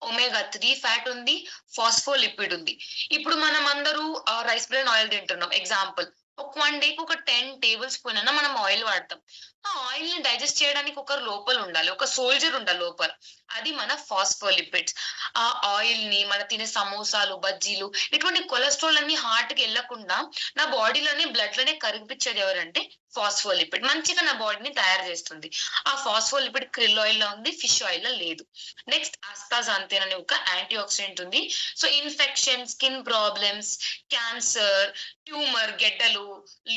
ఒమేగా 3 ఫ్యాట్ ఉంది, ఫాస్ఫోలిపిడ్ ఉంది. ఇప్పుడు మనం అందరూ రైస్ బ్రెయిన్ ఆయిల్ తింటున్నాం. ఎగ్జాంపుల్ ఒక 1 డేకి ఒక 10 టేబుల్ స్పూన్ అన్న మనం ఆయిల్ వాడతాం. ఆ ఆయిల్ ని డైజెస్ట్ చేయడానికి ఒకరు లోపల ఉండాలి, ఒక సోల్జర్ ఉండాలి లోపల. అది మన ఫాస్ఫోలిపిడ్స్. ఆ ఆయిల్ ని మన తినే సమోసాలు, బజ్జీలు ఇటువంటి కొలెస్ట్రాల్ అన్ని హార్ట్ కి వెళ్లకుండా నా బాడీలోనే బ్లడ్ లోనే కరిగిపించేది ఎవరంటే ఫాస్ఫోలిపిడ్. మంచిగా నా బాడీని తయారు చేస్తుంది. ఆ ఫాస్ఫోలిపిడ్ క్రిల్ ఆయిల్ లో ఉంది, ఫిష్ ఆయిల్ లో లేదు. నెక్స్ట్ ఆస్తాజాంతిన్ అనే ఒక యాంటీ ఆక్సిడెంట్ ఉంది. So infection, skin problems, cancer, tumour, గెడ్డలు,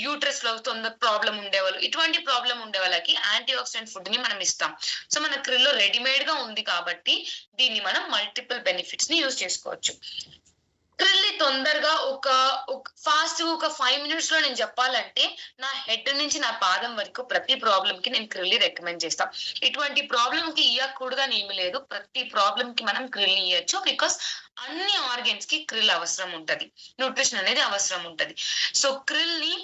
యూట్రస్ లో తొందర ప్రాబ్లం ఉండేవాళ్ళు, ఇటువంటి ప్రాబ్లం ఉండే వాళ్ళకి యాంటీ ఆక్సిడెంట్ ఫుడ్ ని మనం ఇస్తాం. సో మన క్రిల్ లో రెడీమేడ్ గా ఉంది కాబట్టి దీన్ని మనం మల్టిపుల్ బెనిఫిట్స్ ని యూజ్ చేసుకోవచ్చు. క్రిల్ తొందరగా ఒక ఫాస్ట్ ఒక 5 minutes లో నేను చెప్పాలంటే నా హెడ్ నుంచి నా పాదం వరకు ప్రతి ప్రాబ్లం కి నేను క్రిల్ రికమెండ్ చేస్తా. ఇటువంటి ప్రాబ్లం కి ఇవ్వకూడదు అని ఏమి లేదు, ప్రతి ప్రాబ్లం కి మనం క్రిల్ ఇవ్వచ్చు. బికాస్ అన్ని ఆర్గన్స్ కి క్రిల్ అవసరం ఉంటది, న్యూట్రిషన్ అనేది అవసరం ఉంటది. సో క్రిల్ ని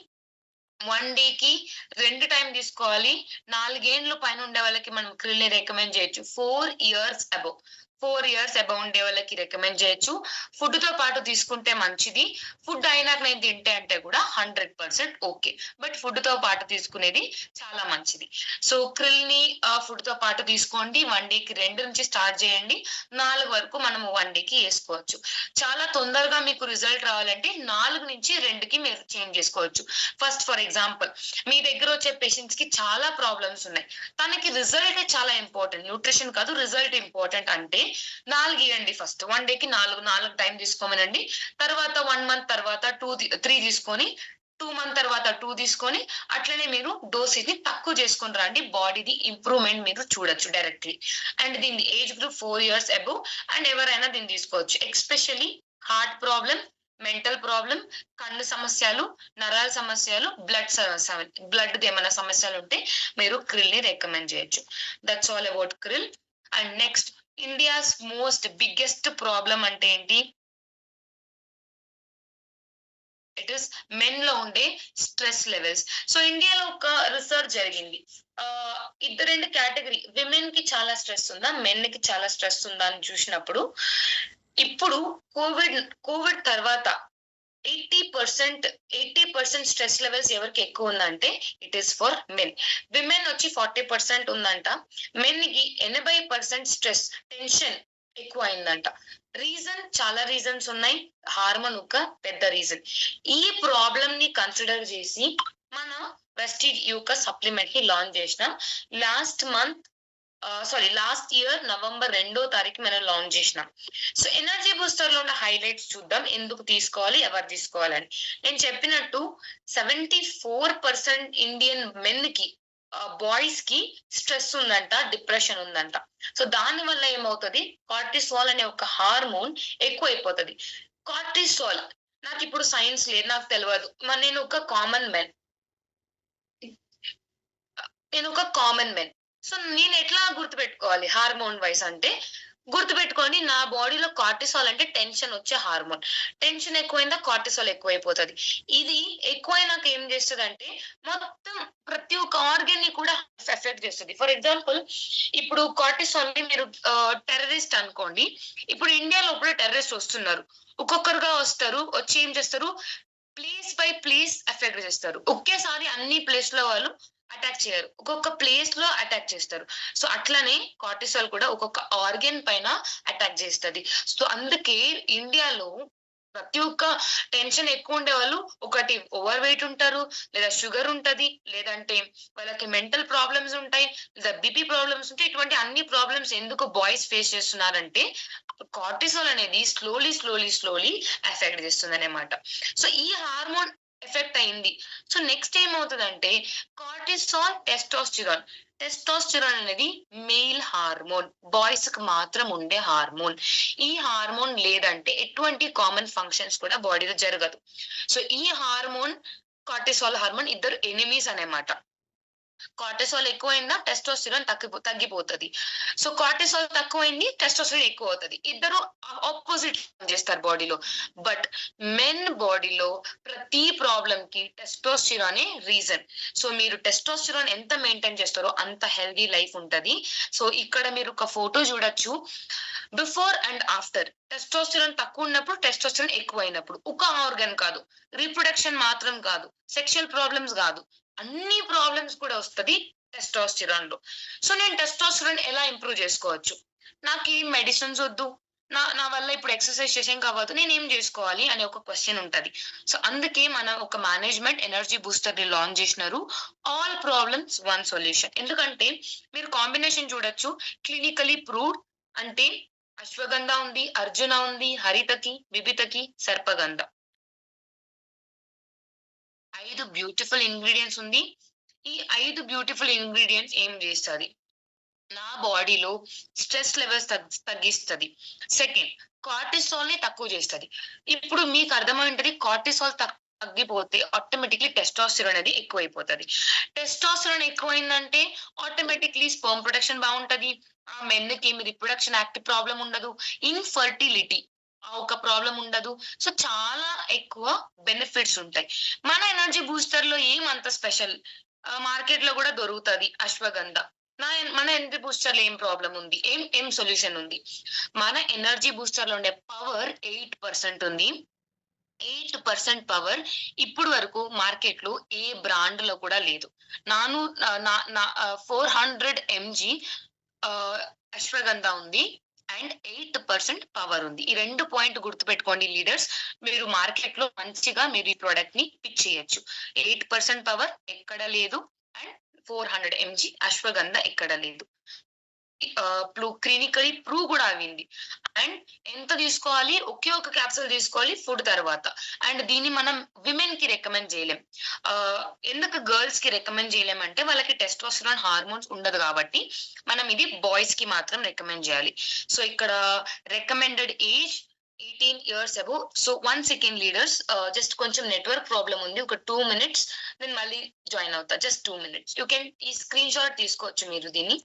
1 డేకి 2 టైం తీసుకోవాలి. 4 ఏళ్ల పైన ఉండే వాళ్ళకి మనం క్రిల్ ని రికమెండ్ చేయొచ్చు. 4 years అబౌవ్ 4 years అబౌవ్ ఉండే వాళ్ళకి రికమెండ్ చేయొచ్చు. ఫుడ్ తో పాటు తీసుకుంటే మంచిది. ఫుడ్ అయినాక నేను తింటే అంటే కూడా 100% ఓకే. బట్ ఫుడ్ తో పాటు తీసుకునేది చాలా మంచిది. సో క్రిల్ ని ఫుడ్ తో పాటు తీసుకోండి. 1 డేకి 2 నుంచి స్టార్ట్ చేయండి. 4 వరకు మనము 1 డేకి వేసుకోవచ్చు. చాలా తొందరగా మీకు రిజల్ట్ రావాలంటే 4 నుంచి 2కి మీరు చేంజ్ చేసుకోవచ్చు. ఫస్ట్ ఫర్ ఎగ్జాంపుల్ మీ దగ్గర వచ్చే పేషెంట్స్ కి చాలా ప్రాబ్లమ్స్ ఉన్నాయి. తనకి రిజల్ట్ చాలా ఇంపార్టెంట్, న్యూట్రిషన్ కాదు రిజల్ట్ ఇంపార్టెంట్ అంటే 4 ఇవ్వండి. ఫస్ట్ 1 డేకి 4 టైం తీసుకోమనండి. తర్వాత 1 మంత్ తర్వాత 3 తీసుకొని 2 మంత్ తర్వాత 2 తీసుకొని అట్లనే మీరు డోసేజ్ ని తక్కువ చేసుకొని రండి. బాడీది ఇంప్రూవ్మెంట్ మీరు చూడొచ్చు డైరెక్ట్లీ. అండ్ దీని age group 4 years above and ఎవరైనా దీన్ని తీసుకోవచ్చు. Especially heart problem, mental problem, కన్ను సమస్యలు, నరాల సమస్యలు, బ్లడ్ ఏమైనా సమస్యలు ఉంటే మీరు క్రిల్ ని రికమెండ్ చేయొచ్చు. That's all about krill. And next India's most biggest problem అంటే ఏంటి? ఇట్ ఇస్ మెన్ లో ఉండే స్ట్రెస్ లెవెల్స్. సో ఇండియాలో ఒక రీసెర్చ్ జరిగింది. రెండు కేటగిరీ, విమెన్ కి చాలా స్ట్రెస్ ఉందా, మెన్ కి చాలా స్ట్రెస్ ఉందా అని చూసినప్పుడు ఇప్పుడు కోవిడ్ తర్వాత 80% స్ట్రెస్ లెవెల్స్ ఎవరికి ఎక్కువ ఉందంటే it is for men. Women వచ్చి 40% ఉందంట. మెన్ కి 80% స్ట్రెస్, టెన్షన్ ఎక్కువ అయిందంట. రీజన్ చాలా రీజన్స్ ఉన్నాయి. హార్మోన్ ఒక పెద్ద రీజన్. ఈ ప్రాబ్లమ్ ని కన్సిడర్ చేసి మన వెస్టీజ్ యూక సప్లిమెంట్ ని లాంచ్ చేసిన లాస్ట్ ఇయర్ నవంబర్ 2వ తారీఖు మనం లాంచ్ చేసినాం. సో ఎనర్జీ బూస్టర్ లో ఉన్న హైలైట్స్ చూద్దాం, ఎందుకు తీసుకోవాలి, ఎవరు తీసుకోవాలని. నేను చెప్పినట్టు 74% ఇండియన్ మెన్ కి, బాయ్స్ కి స్ట్రెస్ ఉందంట, డిప్రెషన్ ఉందంట. సో దాని వల్ల ఏమవుతుంది, కార్టిసాల్ అనే ఒక హార్మోన్ ఎక్కువ అయిపోతుంది. కార్టిసాల్ నాకు ఇప్పుడు సైన్స్ లేదు, నాకు తెలియదు. నేను ఒక కామన్ మెన్. సో నేను ఎట్లా గుర్తుపెట్టుకోవాలి హార్మోన్ వైస్ అంటే, గుర్తుపెట్టుకోండి, నా బాడీలో కార్టిసాల్ అంటే టెన్షన్ వచ్చే హార్మోన్. టెన్షన్ ఎక్కువైందా కార్టిసాల్ ఎక్కువైపోతుంది. ఇది ఎక్కువైనాక ఏం చేస్తుంది అంటే మొత్తం ప్రతి ఒక్క ఆర్గన్ ని కూడా ఎఫెక్ట్ చేస్తుంది. ఫర్ ఎగ్జాంపుల్ ఇప్పుడు కార్టిసాల్ ని మీరు టెర్రరిస్ట్ అనుకోండి. ఇప్పుడు ఇండియాలో కూడా టెర్రరిస్ట్ వస్తున్నారు, ఒక్కొక్కరుగా వస్తారు. వచ్చి ఏం చేస్తారు, ప్లేస్ బై ప్లేస్ ఎఫెక్ట్ చేస్తారు. ఒకేసారి అన్ని ప్లేస్ లో వాళ్ళు అటాక్ చేయరు, ఒక్కొక్క ప్లేస్ లో అటాక్ చేస్తారు. సో అట్లనే కార్టిసాల్ కూడా ఒక్కొక్క ఆర్గన్ పైన అటాక్ చేస్తుంది. సో అందుకే ఇండియాలో ప్రతి ఒక్క టెన్షన్ ఎక్కువ ఉండే వాళ్ళు ఒకటి ఓవర్ వెయిట్ ఉంటారు, లేదా షుగర్ ఉంటది, లేదంటే వాళ్ళకి మెంటల్ ప్రాబ్లమ్స్ ఉంటాయి, లేదా బీపీ ప్రాబ్లమ్స్ ఉంటాయి. ఇటువంటి అన్ని ప్రాబ్లమ్స్ ఎందుకు బాయ్స్ ఫేస్ చేస్తున్నారంటే కార్టిసాల్ అనేది స్లోలీ ఎఫెక్ట్ చేస్తుంది అన్నమాట. సో ఈ హార్మోన్ ఎఫెక్ట్ అయింది. సో నెక్స్ట్ ఏమవుతుందంటే కార్టిసాల్, టెస్టోస్టిరాన్ అనేది మెయిల్ హార్మోన్, బాయ్స్ కి మాత్రం ఉండే హార్మోన్. ఈ హార్మోన్ లేదంటే ఎటువంటి కామన్ ఫంక్షన్స్ కూడా బాడీలో జరగదు. సో ఈ హార్మోన్, కార్టిసాల్ హార్మోన్ ఇద్దరు ఎనిమీస్ అన్నమాట. కార్టిసాల్ ఎక్కువైందా టెస్టోస్టిరాన్ తగ్గిపోతుంది. సో కార్టిసాల్ తక్కువైంది, టెస్టోస్టిరాన్ ఎక్కువ అవుతుంది. ఇద్దరు ఆపోజిట్ చేస్తారు బాడీలో. బట్ మెన్ బాడీలో ప్రతి ప్రాబ్లం కి టెస్టోస్టిరానే రీజన్. సో మీరు టెస్టోస్టిరాన్ ఎంత మెయింటైన్ చేస్తారో అంత హెల్దీ లైఫ్ ఉంటది. సో ఇక్కడ మీరు ఒక ఫోటో చూడొచ్చు, బిఫోర్ అండ్ ఆఫ్టర్. టెస్టోస్టిరాన్ తక్కువ ఉన్నప్పుడు, టెస్టోస్టిరాన్ ఎక్కువ అయినప్పుడు. ఒక ఆర్గన్ కాదు, రీప్రొడక్షన్ మాత్రం కాదు, సెక్షువల్ ప్రాబ్లమ్స్ కాదు, అన్ని ప్రాబ్లమ్స్ కూడా వస్తుంది టెస్టోస్టిరాన్ లో. సో నేను టెస్టోస్టిరాన్ ఎలా ఇంప్రూవ్ చేసుకోవచ్చు, నాకు ఈ మెడిసిన్స్ వద్దు, నా వల్ల ఇప్పుడు ఎక్సర్సైజ్ చేసేం కావద్దు, నేను ఏం చేసుకోవాలి అనే ఒక క్వశ్చన్ ఉంటది. సో అందుకే మనం ఒక మేనేజ్మెంట్ ఎనర్జీ బూస్టర్ ని లాంచ్ చేసినారు, ఆల్ ప్రాబ్లమ్స్ వన్ సొల్యూషన్. ఎందుకంటే మీరు కాంబినేషన్ చూడొచ్చు, క్లినికలీ ప్రూవ్డ్. అంటే అశ్వగంధ ఉంది, అర్జున ఉంది, హరితకి, బిబితకి, సర్పగంధ, 5 బ్యూటిఫుల్ ఇంగ్రీడియంట్స్ ఉంది. ఈ 5 బ్యూటిఫుల్ ఇంగ్రీడియంట్స్ ఏం చేస్తుంది, నా బాడీలో స్ట్రెస్ లెవెల్స్ తగ్గిస్తుంది. సెకండ్, కార్టిసాల్ ని తక్కువ చేస్తుంది. ఇప్పుడు మీకు అర్థమైంటది, కార్టిసాల్ తగ్గిపోతే ఆటోమేటిక్లీ టెస్టోస్టిరాన్ అనేది ఎక్కువైపోతుంది. టెస్టోస్టిరాన్ ఎక్కువైందంటే ఆటోమేటిక్లీ స్పర్మ్ ప్రొడక్షన్ బాగుంటది, ఆ మెన్ కి రిప్రొడక్షన్ యాక్టివ్ ప్రాబ్లం ఉండదు, ఇన్ఫర్టిలిటీ ఒక ప్రాబ్లం ఉండదు. సో చాలా ఎక్కువ బెనిఫిట్స్ ఉంటాయి. మన ఎనర్జీ బూస్టర్ లో ఏమంత స్పెషల్, మార్కెట్ లో కూడా దొరుకుతుంది అశ్వగంధ. మన ఎనర్జీ బూస్టర్ లో ఏం ప్రాబ్లం ఉంది, ఏం సొల్యూషన్ ఉంది? మన ఎనర్జీ బూస్టర్ లో ఉండే పవర్ 8% ఉంది. 8% పవర్ ఇప్పుడు వరకు మార్కెట్ లో ఏ బ్రాండ్ లో కూడా లేదు. 400 mg అశ్వగంధ ఉంది అండ్ 8% పవర్ ఉంది. ఈ 2 పాయింట్ గుర్తు పెట్టుకోండి లీడర్స్. మీరు మార్కెట్ లో మంచిగా మీరు ఈ ప్రోడక్ట్ ని పిచ్ చేయొచ్చు. 8% పవర్ ఎక్కడ లేదు అండ్ 400 mg అశ్వగంధ ఎక్కడ లేదు. క్లినికలీ ప్రూవ్ కూడా అయింది. అండ్ ఎంత తీసుకోవాలి? ఒకే ఒక క్యాప్సూల్ తీసుకోవాలి ఫుడ్ తర్వాత. అండ్ దీన్ని మనం విమెన్ కి రికమెండ్ చేయలేం. ఎందుకు గర్ల్స్ కి రికమెండ్ చేయలేం అంటే వాళ్ళకి టెస్టోస్టెరాన్ హార్మోన్స్ ఉండదు కాబట్టి మనం ఇది బాయ్స్ కి మాత్రం రికమెండ్ చేయాలి. సో ఇక్కడ రికమెండెడ్ ఏజ్ 18 years అబో. సో 1 second లీడర్స్, జస్ట్ కొంచెం నెట్వర్క్ ప్రాబ్లం ఉంది, ఒక 2 minutes నేను మళ్ళీ జాయిన్ అవుతా. Just 2 minutes. యూ కెన్ ఈ స్క్రీన్ షాట్ తీసుకోవచ్చు మీరు దీన్ని.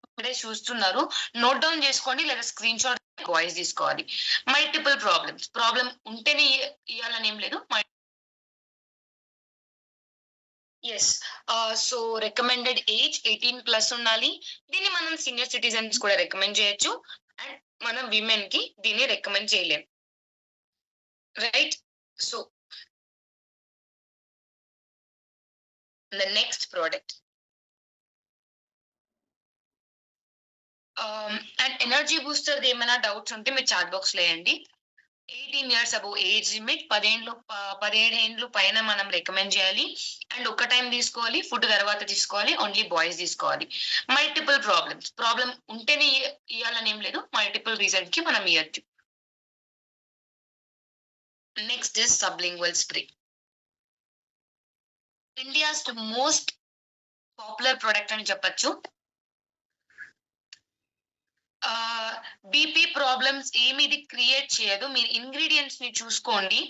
ఇప్పుడే చూస్తున్నారు, నోట్ డౌన్ చేసుకోండి లేదా స్క్రీన్ షాట్ వాయిస్ తీసుకోవాలి. మల్టిపుల్ ప్రాబ్లం ఉంటేనే ఇవ్వాలని ఏం లేదు. ఎస్, సో రికమెండెడ్ ఏజ్ 18+ ఉండాలి. దీన్ని మనం సీనియర్ సిటిజన్స్ కూడా రికమెండ్ చేయొచ్చు అండ్ మనం విమెన్ కి దీన్ని రికమెండ్ చేయలేం. Right? So the next product and energy booster ఏమైనా డౌట్స్ ఉంటే మీరు చాట్ బాక్స్ లో వేయండి. 18 years అబో ఏజ్ లిమిట్, 17 ఏండ్లు పైన మనం రికమెండ్ చేయాలి. అండ్ ఒక టైం తీసుకోవాలి, ఫుడ్ తర్వాత తీసుకోవాలి, ఓన్లీ బాయ్స్ తీసుకోవాలి. మల్టిపుల్ ప్రాబ్లం ఉంటేనే ఇవ్వాలని ఏం లేదు, మల్టిపుల్ రీజన్ కి మనం ఇవ్వచ్చు. Next is sublingual spray. India's most popular product అని చెప్పొచ్చు. బీపీ ప్రాబ్లమ్స్ ఏమి ఇది క్రియేట్ చేయదు. మీరు ఇంగ్రీడియంట్స్ ని చూసుకోండి.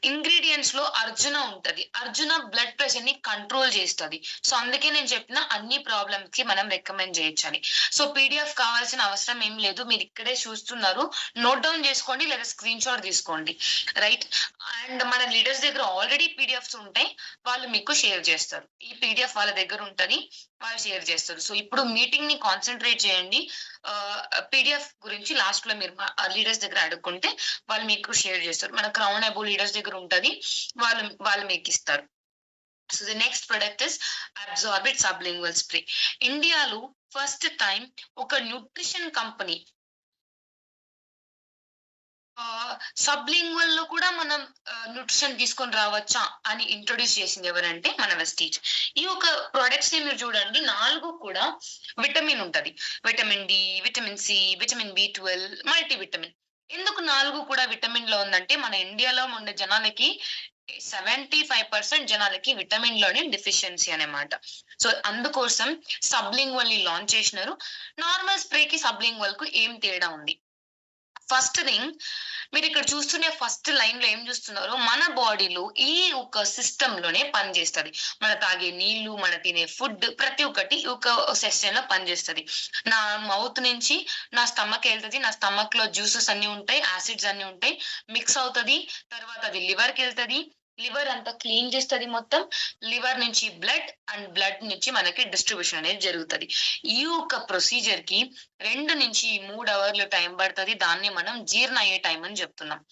ఇంగ్రీడియంట్స్ లో అర్జున ఉంటది. అర్జున బ్లడ్ ప్రెషర్ ని కంట్రోల్ చేస్తుంది. సో అందుకే నేను చెప్పిన అన్ని ప్రాబ్లమ్స్ కి మనం రికమెండ్ చేయొచ్చని. సో పీడిఎఫ్ కావాల్సిన అవసరం ఏం లేదు, మీరు ఇక్కడే చూస్తున్నారు, నోట్ డౌన్ చేసుకోండి లేదా స్క్రీన్ షాట్ తీసుకోండి. రైట్? అండ్ మన లీడర్స్ దగ్గర ఆల్రెడీ పీడిఎఫ్స్ ఉంటాయి, వాళ్ళు మీకు షేర్ చేస్తారు. ఈ పీడిఎఫ్ వాళ్ళ దగ్గర ఉంటది, వాళ్ళు షేర్ చేస్తారు. సో ఇప్పుడు మీటింగ్ ని కాన్సన్ట్రేట్ చేయండి. పీడిఎఫ్ గురించి లాస్ట్ లో మీరు లీడర్స్ దగ్గర అడుక్కుంటే వాళ్ళు మీకు షేర్ చేస్తారు. మన క్రౌన్ అబో లీడర్స్ దగ్గర ఉంటది, వాళ్ళు మీకు ఇస్తారు. So the next product is Absorbit sublingual spray. ఇండియాలో ఫస్ట్ టైం ఒక న్యూట్రిషన్ కంపెనీ సబ్లింగ్వల్ లో కూడా మనం న్యూట్రిషన్ తీసుకొని రావచ్చా అని ఇంట్రొడ్యూస్ చేసింది ఎవరంటే మన వెస్టీజ్. ఈ ఒక ప్రొడక్ట్స్ ని మీరు చూడండి, 4 కూడా విటమిన్ ఉంటది. Vitamin D, vitamin C, vitamin B12, multivitamin. ఎందుకు 4 కూడా విటమిన్ లో ఉందంటే మన ఇండియాలో ఉండే జనాలకి 75% జనాలకి విటమిన్ లోనే డెఫిషియన్సీ అన్నమాట. సో అందుకోసం సబ్లింగ్వల్ ని లాంచ్ చేసినారు. నార్మల్ స్ప్రేకి సబ్లింగ్వల్ కు ఏం తేడా ఉంది? ఫస్ట్ థింగ్, మీరు ఇక్కడ చూస్తున్న ఫస్ట్ లైన్ లో ఏం చూస్తున్నారో మన బాడీలో ఈ ఒక సిస్టమ్ లోనే పనిచేస్తుంది. మన తాగే నీళ్లు, మన తినే ఫుడ్, ప్రతి ఒక్కటి ఈ ఒక సెషన్ లో పనిచేస్తుంది. నా మౌత్ నుంచి నా స్టమక్ వెళ్తుంది, నా స్టమక్ లో జ్యూసెస్ అన్ని ఉంటాయి, యాసిడ్స్ అన్ని ఉంటాయి, మిక్స్ అవుతుంది, తర్వాత అది లివర్ కి వెళ్తుంది, లివర్ అంతా క్లీన్ చేస్తుంది మొత్తం, లివర్ నుంచి బ్లడ్ అండ్ బ్లడ్ నుంచి మనకి డిస్ట్రిబ్యూషన్ అనేది జరుగుతుంది. ఈ ఒక ప్రొసీజర్ కి 2 నుంచి 3 అవర్లు టైం పడుతుంది. దాన్ని మనం జీర్ణ అయ్యే టైం అని చెప్తున్నాం.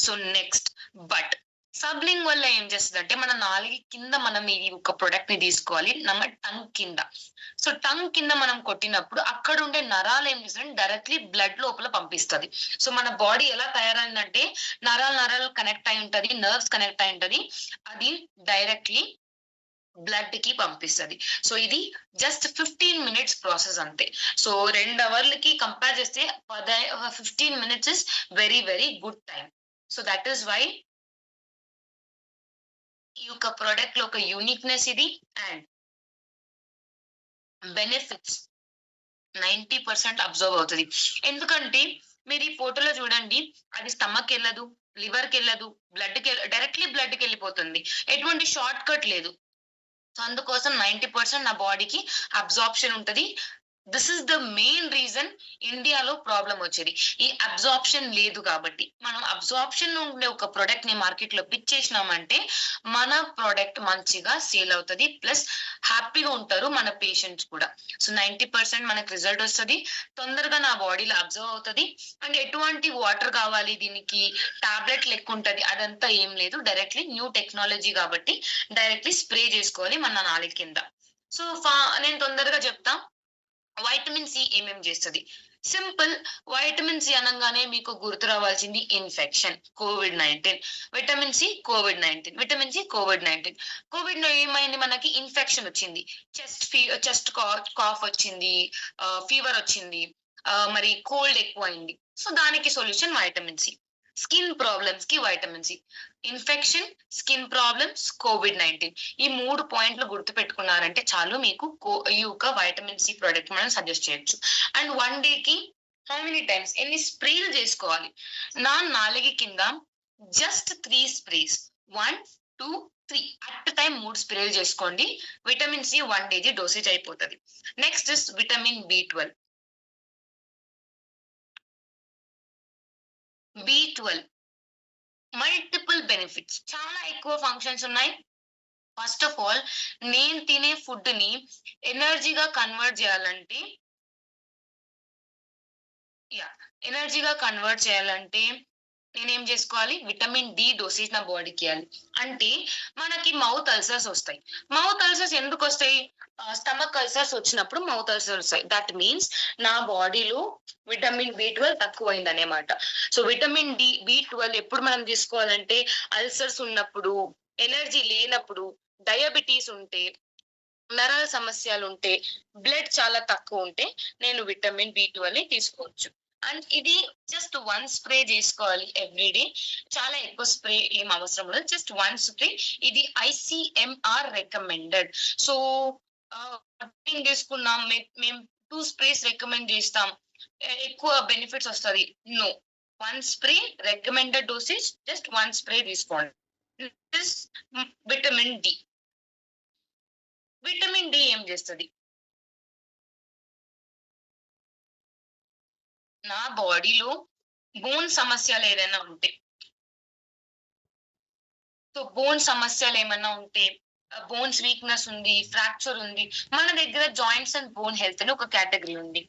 సో నెక్స్ట్, బట్ సబ్లింగ్ వల్ల ఏం చేస్తుంది అంటే మన నాలుగు కింద మనం ఈ ఒక ప్రొడక్ట్ ని తీసుకోవాలి, మన టంగ్ కింద. సో టంగ్ కింద మనం కొట్టినప్పుడు అక్కడ ఉండే నరాలు ఏం చేస్తుంది, డైరెక్ట్లీ బ్లడ్ లోపల పంపిస్తుంది. సో మన బాడీ ఎలా తయారైందంటే నరాలు కనెక్ట్ అయి ఉంటది, నర్వ్స్ కనెక్ట్ అయి ఉంటది, అది డైరెక్ట్లీ బ్లడ్ కి పంపిస్తుంది. సో ఇది జస్ట్ 15 minutes ప్రాసెస్ అంతే. సో 2 అవర్లకి కంపేర్ చేస్తే 15 minutes is very very good time. So that is why ఈ యొక్క ప్రోడక్ట్ లో ఒక యూనిక్నెస్ ఇది. అండ్ బెనిఫిట్స్ 90% అబ్జర్వ్ అవుతుంది. ఎందుకంటే మీరు ఈ ఫోటోలో చూడండి, అది స్టమక్ వెళ్ళదు, లివర్ కి వెళ్ళదు, బ్లడ్ కి డైరెక్ట్లీ బ్లడ్ కి వెళ్ళిపోతుంది, ఎటువంటి షార్ట్ కట్ లేదు. సో అందుకోసం 90% నా బాడీకి అబ్జార్ప్షన్ ఉంటది. This is the main reason ఇండియాలో ప్రాబ్లం వచ్చేది. ఈ అబ్జార్ప్షన్ లేదు కాబట్టి. మనం అబ్జార్ప్షన్ ఉండే ఒక ప్రొడక్ట్ ని మార్కెట్ లో పిచ్ చేసినామంటే మన ప్రొడక్ట్ మంచిగా సేల్ అవుతుంది, ప్లస్ హ్యాపీగా ఉంటారు మన పేషెంట్స్ కూడా. సో 90% మనకు రిజల్ట్ వస్తుంది, తొందరగా నా బాడీలో అబ్జర్వ్ అవుతుంది. అండ్ ఎటువంటి వాటర్ కావాలి దీనికి, టాబ్లెట్ లెక్క ఉంటది, అదంతా ఏం లేదు. డైరెక్ట్లీ న్యూ టెక్నాలజీ కాబట్టి డైరెక్ట్లీ స్ప్రే చేసుకోవాలి మన నాలుగు కింద. సో నేను తొందరగా చెప్తా. వైటమిన్ సి ఏమేం చేస్తుంది? సింపుల్. వైటమిన్ సి అనగానే మీకు గుర్తు రావాల్సింది infection, COVID-19. Vitamin C, COVID-19, vitamin C, COVID-19. Covid లో ఏమైంది? మనకి ఇన్ఫెక్షన్ వచ్చింది, చెస్ట్ కాఫ్ వచ్చింది, ఫీవర్ వచ్చింది, మరి కోల్డ్ ఎక్కువ అయింది. సో దానికి solution vitamin C. Skin problems కి vitamin C. Infection, skin problems, కోవిడ్-19. ఈ 3 పాయింట్లు గుర్తు పెట్టుకున్నారంటే చాలు, మీకు ఈ యొక్క వైటమిన్ సి ప్రోడక్ట్ మనం సజెస్ట్ చేయొచ్చు. అండ్ 1 డేకి హౌ మెనీ టైమ్స్, ఎన్ని స్ప్రేలు చేసుకోవాలి? నా నాలుగు కింద జస్ట్ 3 స్ప్రేస్, 1, 2, 3 అట్ టైం 3 స్ప్రేలు చేసుకోండి. విటమిన్ సి 1 kg డోసేజ్ అయిపోతుంది. Next is vitamin B12. B12 multiple benefits, చాలా ఎక్కువ ఫంక్షన్స్ ఉన్నాయి. ఫస్ట్ ఆఫ్ ఆల్, నేను తినే ఫుడ్ ని ఎనర్జీగా కన్వర్ట్ చేయాలంటే నేనేం చేసుకోవాలి? విటమిన్ డి డోసేజ్ నా బాడీకి ఇవ్వాలి. అంటే మనకి మౌత్ అల్సర్స్ వస్తాయి. మౌత్ అల్సర్స్ ఎందుకు వస్తాయి? స్టమక్ అల్సర్స్ వచ్చినప్పుడు మౌత్ అల్సర్స్ వస్తాయి. దట్ మీన్స్ నా బాడీలో విటమిన్ B12 తక్కువైంది అనమాట. సో విటమిన్ B12 ఎప్పుడు మనం తీసుకోవాలంటే అల్సర్స్ ఉన్నప్పుడు, ఎనర్జీ లేనప్పుడు, డయాబెటీస్ ఉంటే, నరాల సమస్యలు ఉంటే, బ్లడ్ చాలా తక్కువ ఉంటే నేను విటమిన్ B12 తీసుకోవచ్చు. అండ్ ఇది జస్ట్ 1 స్ప్రే చేసుకోవాలి ఎవ్రీడే. చాలా ఎక్కువ స్ప్రే ఏం అవసరం లేదు, జస్ట్ 1 స్ప్రే. ఇది ICMR రికమెండెడ్. సో తీసుకున్నాం మేము 2 స్ప్రేస్ రికమెండ్ చేస్తాం, ఎక్కువ బెనిఫిట్స్ వస్తుంది. No, 1 spray recommended dosage, just 1 spray తీసుకోండి. Vitamin D. విటమిన్ డి ఏం చేస్తుంది? నా బాడీలో బోన్ సమస్యలు ఏదైనా ఉంటే, సో బోన్ సమస్యలు ఏమైనా ఉంటే, బోన్స్ వీక్నెస్ ఉంది, ఫ్రాక్చర్ ఉంది, మన దగ్గర జాయింట్స్ అండ్ బోన్ హెల్త్ అని ఒక కేటగిరీ ఉంది.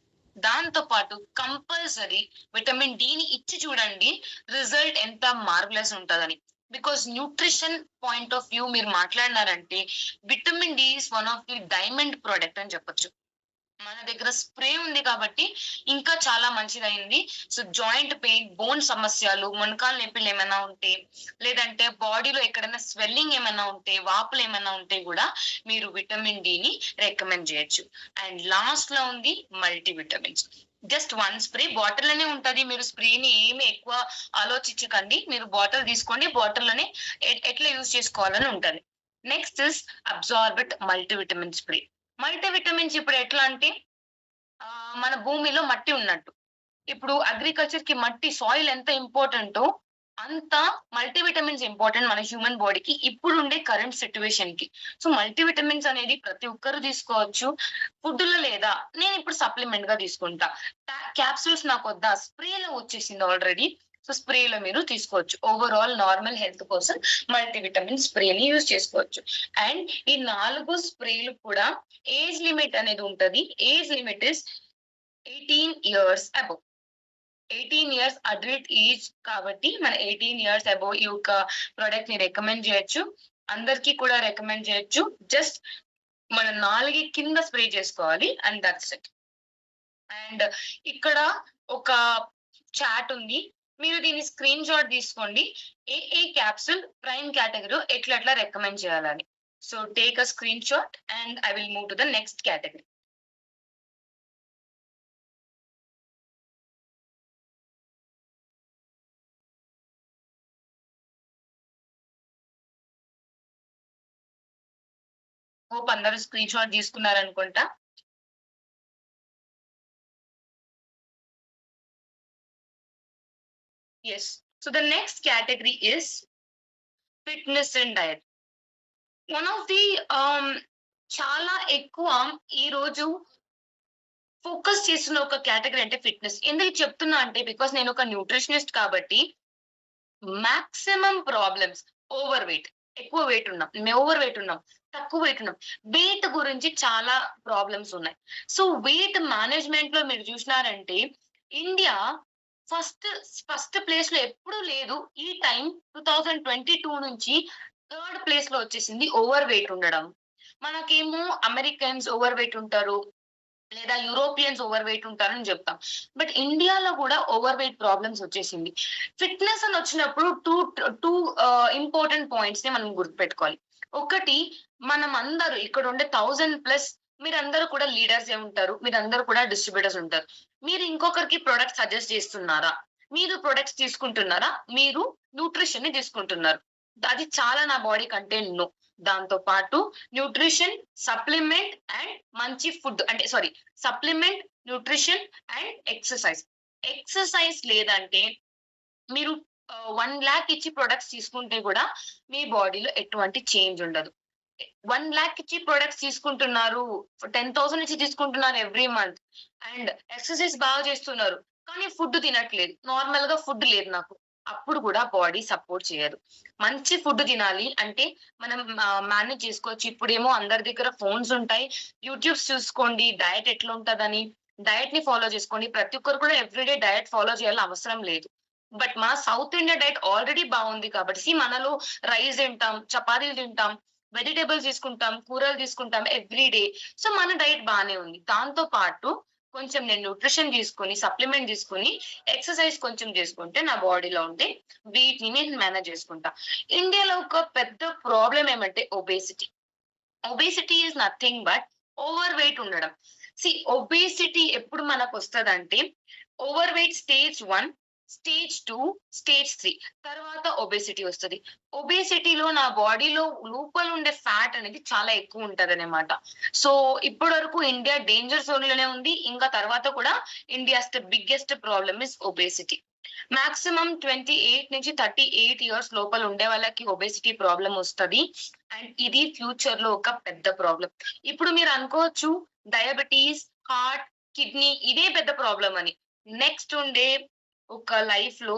దాంతో పాటు కంపల్సరీ విటమిన్ డి ని ఇచ్చి చూడండి, రిజల్ట్ ఎంత మార్వెలస్ ఉంటుందని. Because nutrition point of view మీరు మాట్లాడినారంటే vitamin D is one of the diamond product అని చెప్పొచ్చు. మన దగ్గర స్ప్రే ఉంది కాబట్టి ఇంకా చాలా మంచిదైంది. సో జాయింట్ పెయిన్, బోన్ సమస్యలు, మొణకాల నొప్పులు ఏమైనా ఉంటే, లేదంటే బాడీలో ఎక్కడైనా స్వెల్లింగ్ ఏమైనా ఉంటే, వాపులు ఏమైనా ఉంటే కూడా మీరు విటమిన్ డి ని రికమెండ్ చేయొచ్చు. అండ్ లాస్ట్ లో ఉంది multi vitamins. Just 1 spray bottle లోనే ఉంటది. మీరు స్ప్రేని ఏమి ఎక్కువ ఆలోచించకండి, మీరు బాటిల్ తీసుకోండి, బాటిల్ లోనే ఎట్లా యూజ్ చేసుకోవాలని ఉంటది. Next is Absorbit multivitamin spray. Multivitamins ఇప్పుడు ఎట్లా అంటే మన భూమిలో మట్టి ఉన్నట్టు. ఇప్పుడు అగ్రికల్చర్ కి మట్టి, సాయిల్ ఎంత ఇంపార్టెంటో అంత మల్టీవిటమిన్స్ ఇంపార్టెంట్ మన హ్యూమన్ బాడీకి ఇప్పుడుండే కరెంట్ సిచ్యువేషన్ కి. సో మల్టీవిటమిన్స్ అనేది ప్రతి ఒక్కరు తీసుకోవచ్చు. ఫుడ్ లో లేదా, నేను ఇప్పుడు సప్లిమెంట్ గా తీసుకుంటా. క్యాప్సూల్స్ నాకు వద్దా, స్ప్రేలో వచ్చేసింది ఆల్రెడీ. సో స్ప్రేలో మీరు తీసుకోవచ్చు. ఓవరాల్ నార్మల్ హెల్త్ కోసం మల్టీవిటమిన్ స్ప్రేని యూజ్ చేసుకోవచ్చు. అండ్ ఈ 4 స్ప్రేలు కూడా ఏజ్ లిమిట్ అనేది ఉంటది. Age limit is 18 years above. 18 years adult age కాబట్టి మన 18 years అబౌవ్ ఈ యొక్క ప్రొడక్ట్ ని రికమెండ్ చేయొచ్చు. అందరికీ కూడా రికమెండ్ చేయొచ్చు. జస్ట్ మన 4 కింద స్ప్రే చేసుకోవాలి అండ్ దట్స్ ఇట్. అండ్ ఇక్కడ ఒక చాట్ ఉంది, మీరు దీన్ని స్క్రీన్ షాట్ తీసుకోండి. ఏ క్యాప్సూల్ ప్రైమ్ కేటగిరీ ఎట్లా రికమెండ్ చేయాలని. So take a screenshot and I will move to the next category. Hope అందరూ స్క్రీన్ షాట్ తీసుకున్నారనుకుంటా. Yes. So the next category is fitness and diet. One of the చాలా ఎక్కువ ఈ రోజు focus చేస్తున్న ఒక కేటగిరీ అంటే ఫిట్నెస్. ఎందుకు చెప్తున్నా అంటే బికాస్ నేను ఒక న్యూట్రిషనిస్ట్ కాబట్టి మాక్సిమం ప్రాబ్లమ్స్ ఓవర్ వెయిట్. ఎక్కువ వెయిట్ ఉన్నాం, ఓవర్ వెయిట్ ఉన్నాం, తక్కువ వెయిట్ ఉన్నాం. వెయిట్ గురించి చాలా ప్రాబ్లమ్స్ ఉన్నాయి. సో వెయిట్ మేనేజ్మెంట్ లో మీరు చూసినారంటే ఇండియా ఫస్ట్ ఫస్ట్ ప్లేస్ లో ఎప్పుడూ లేదు. ఈ టైం 2022 నుంచి థర్డ్ ప్లేస్ లో వచ్చేసింది ఓవర్ వెయిట్ ఉండడం. మనకేమో అమెరికన్స్ ఓవర్ వెయిట్ ఉంటారు, లేదా యూరోపియన్స్ ఓవర్ వెయిట్ ఉంటారని చెప్తాం. బట్ ఇండియాలో కూడా ఓవర్ వెయిట్ ప్రాబ్లమ్స్ వచ్చేసింది. ఫిట్నెస్ అని వచ్చినప్పుడు టూ ఇంపార్టెంట్ పాయింట్స్ ని మనం గుర్తుపెట్టుకోవాలి. ఒకటి, మనం అందరూ ఇక్కడ ఉండే 1000+ మీరందరూ కూడా లీడర్స్ ఏ ఉంటారు, మీరందరూ కూడా డిస్ట్రిబ్యూటర్స్ ఉంటారు. మీరు ఇంకొకరికి ప్రొడక్ట్ సజెస్ట్ చేస్తున్నారా? మీరు ప్రొడక్ట్స్ తీసుకుంటున్నారా? మీరు న్యూట్రిషన్ ని తీసుకుంటున్నారు. అది చాలా నా బాడీ కంటే నో. దాంతో పాటు న్యూట్రిషన్, సప్లిమెంట్ అండ్ మంచి ఫుడ్ అంటే sorry supplement, nutrition and exercise. Exercise లేదంటే మీరు 1 lakh ఇచ్చి ప్రొడక్ట్స్ తీసుకుంటే కూడా మీ బాడీలో ఎటువంటి చేంజ్ ఉండదు. 1 lakh ఇచ్చి ప్రొడక్ట్స్ తీసుకుంటున్నారు, 10,000 ఇచ్చి తీసుకుంటున్నారు ఎవ్రీ మంత్ అండ్ ఎక్సర్సైజ్ బాగా చేస్తున్నారు, కానీ ఫుడ్ తినట్లేదు, నార్మల్ గా ఫుడ్ లేదు నాకు, అప్పుడు కూడా బాడీ సపోర్ట్ చేయదు. మంచి ఫుడ్ తినాలి అంటే మనం మేనేజ్ చేసుకోవచ్చు. ఇప్పుడేమో అందరి దగ్గర ఫోన్స్ ఉంటాయి, యూట్యూబ్స్ చూసుకోండి డయట్ ఎట్లా ఉంటదని, డయట్ ని ఫాలో చేసుకోండి. ప్రతి ఒక్కరు కూడా ఎవ్రీడే డయట్ ఫాలో చేయాలని అవసరం లేదు. బట్ మన సౌత్ ఇండియా డైట్ ఆల్రెడీ బాగుంది కాబట్టి మనలో రైస్ తింటాం, చపాతీలు తింటాం, వెజిటేబుల్స్ తీసుకుంటాం, కూరలు తీసుకుంటాం ఎవ్రీడే. సో మన డైట్ బానే ఉంది. దాంతో పాటు కొంచెం నేను న్యూట్రిషన్ తీసుకుని, సప్లిమెంట్ తీసుకుని, ఎక్సర్సైజ్ కొంచెం చేసుకుంటే నా బాడీలో ఉంటే వీటిని నేను మేనేజ్ చేసుకుంటా. ఇండియాలో ఒక పెద్ద ప్రాబ్లం ఏమంటే obesity. Obesity is nothing but overweight ఉండడం. ఒబేసిటీ ఎప్పుడు మనకు వస్తదంటే overweight stage 1, stage 2, stage 3 తర్వాత ఒబేసిటీ వస్తది. ఒబేసిటీలో నా బాడీలో లోపల ఉండే ఫ్యాట్ అనేది చాలా ఎక్కువ ఉంటది అనమాట. సో ఇప్పటి వరకు ఇండియా డేంజర్ జోన్ లోనే ఉంది. ఇంకా తర్వాత కూడా India's biggest problem is obesity. Maximum 28 నుంచి 38 ఇయర్స్ లోపల ఉండే వాళ్ళకి ఒబేసిటీ ప్రాబ్లం వస్తది. అండ్ ఇది ఫ్యూచర్ లో ఒక పెద్ద ప్రాబ్లం. ఇప్పుడు మీరు అనుకోవచ్చు డయాబెటీస్, హార్ట్, కిడ్నీ ఇదే పెద్ద ప్రాబ్లం అని. నెక్స్ట్ ఉండే ఒక లైఫ్ లో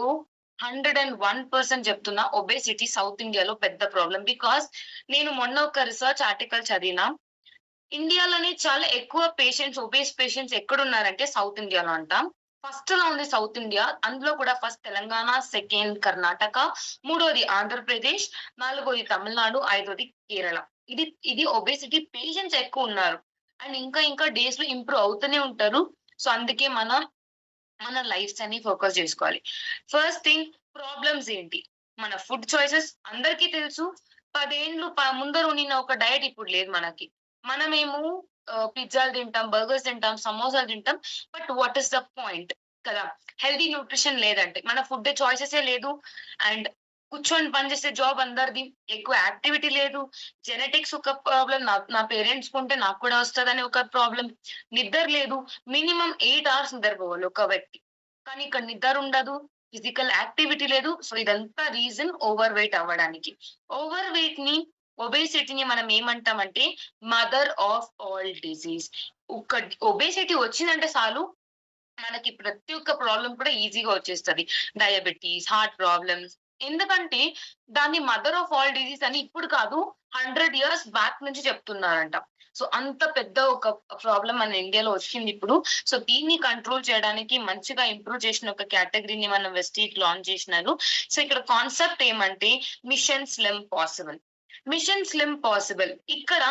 101% చెప్తున్నా ఒబేసిటీ సౌత్ ఇండియాలో పెద్ద ప్రాబ్లం. బికాస్ నేను మొన్న ఒక రీసెర్చ్ ఆర్టికల్ చదివినా, ఇండియాలోనే చాలా ఎక్కువ పేషెంట్స్, ఒబేస్ పేషెంట్స్ ఎక్కడున్నారంటే సౌత్ ఇండియాలో అంట. ఫస్ట్ లో ఉంది సౌత్ ఇండియా, అందులో కూడా ఫస్ట్ తెలంగాణ, సెకండ్ కర్ణాటక, మూడోది ఆంధ్రప్రదేశ్, నాలుగోది తమిళనాడు, ఐదోది కేరళ. ఇది ఒబేసిటీ పేషెంట్స్ ఎక్కువ ఉన్నారు. అండ్ ఇంకా డేస్ లో ఇంప్రూవ్ అవుతూనే ఉంటారు. సో అందుకే మన లైఫ్ అని ఫోకస్ చేసుకోవాలి. ఫస్ట్ థింగ్, ప్రాబ్లమ్స్ ఏంటి? మన ఫుడ్ చాయిసెస్ అందరికీ తెలుసు. 10 ఏండ్లు ముందర ఉండిన ఒక డయట్ ఇప్పుడు లేదు మనకి. మనమేమో పిజ్జాలు తింటాం, బర్గర్స్ తింటాం, సమోసాలు తింటాం. But what is the point కదా? హెల్దీ న్యూట్రిషన్ లేదంటే మన ఫుడ్ చాయిసెస్ లేదు. అండ్ కూర్చొని పనిచేసే జాబ్ అందరిది, ఎక్కువ యాక్టివిటీ లేదు. జెనెటిక్స్ ఒక ప్రాబ్లం, నా పేరెంట్స్ కుంటే నాకు కూడా వస్తుందని ఒక ప్రాబ్లం. నిద్ర లేదు, మినిమం 8 hours నిద్రపోవాలి ఒక వ్యక్తి, కానీ ఇక్కడ నిద్ర ఉండదు, ఫిజికల్ యాక్టివిటీ లేదు. సో ఇదంతా రీజన్ ఓవర్ వెయిట్ అవ్వడానికి. ఓవర్ వెయిట్ ని, ఒబేసిటీని మనం ఏమంటామంటే మదర్ ఆఫ్ ఆల్ డిసీజ్. ఒక ఒబేసిటీ వచ్చిందంటే చాలు మనకి ప్రతి ఒక్క ప్రాబ్లం కూడా ఈజీగా వచ్చేస్తది. Diabetes, heart problems. ఎందుకంటే దాన్ని మదర్ ఆఫ్ ఆల్ డిసీజ్ అని ఇప్పుడు కాదు, 100 years బ్యాక్ నుంచి చెప్తున్నారంట. సో అంత పెద్ద ఒక ప్రాబ్లం మన ఇండియాలో వచ్చింది ఇప్పుడు. సో దీన్ని కంట్రోల్ చేయడానికి మంచిగా ఇంప్రూవ్ చేసిన ఒక కేటగిరీని మనం వెస్టీజ్ లాంచ్ చేసినారు. సో ఇక్కడ కాన్సెప్ట్ ఏమంటే mission slim possible. Mission slim possible ఇక్కడ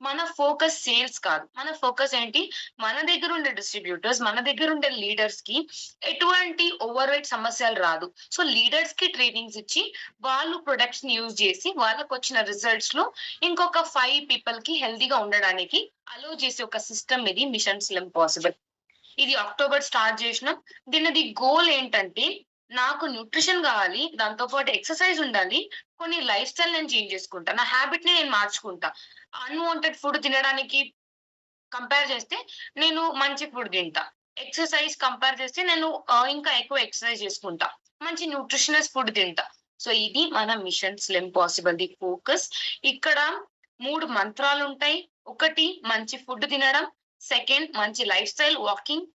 మన ఫోకస్ సేల్స్ కాదు. మన ఫోకస్ ఏంటి? మన దగ్గర ఉండే డిస్ట్రిబ్యూటర్స్, మన దగ్గర ఉండే లీడర్స్ కి ఎటువంటి ఓవర్ వెయిట్ సమస్యలు రాదు. సో లీడర్స్ కి ట్రైనింగ్స్ ఇచ్చి వాళ్ళు ప్రొడక్ట్స్ ని యూజ్ చేసి వాళ్ళకి వచ్చిన రిజల్ట్స్ లో ఇంకొక 5 people కి హెల్దీగా ఉండడానికి అలో చేసే ఒక సిస్టమ్ ఇది మిషన్ స్లిమ్ పాసిబుల్. ఇది అక్టోబర్ స్టార్ట్ చేసినాం. దీనిది గోల్ ఏంటంటే నాకు న్యూట్రిషన్ కావాలి, దాంతో పాటు ఎక్సర్సైజ్ ఉండాలి, కొన్ని లైఫ్ స్టైల్ నేను చేంజ్ చేసుకుంటా, నా హ్యాబిట్ ని నేను మార్చుకుంటా. అన్వాంటెడ్ ఫుడ్ తినడానికి కంపేర్ చేస్తే నేను మంచి ఫుడ్ తింటా. ఎక్సర్సైజ్ కంపేర్ చేస్తే నేను ఇంకా ఎక్కువ ఎక్సర్సైజ్ చేసుకుంటా, మంచి న్యూట్రిషనస్ ఫుడ్ తింటా. సో ఇది మన mission slim possible the focus. ఇక్కడ 3 మంత్రాలు ఉంటాయి. ఒకటి మంచి ఫుడ్ తినడం, సెకండ్ మంచి లైఫ్ స్టైల్, వాకింగ్,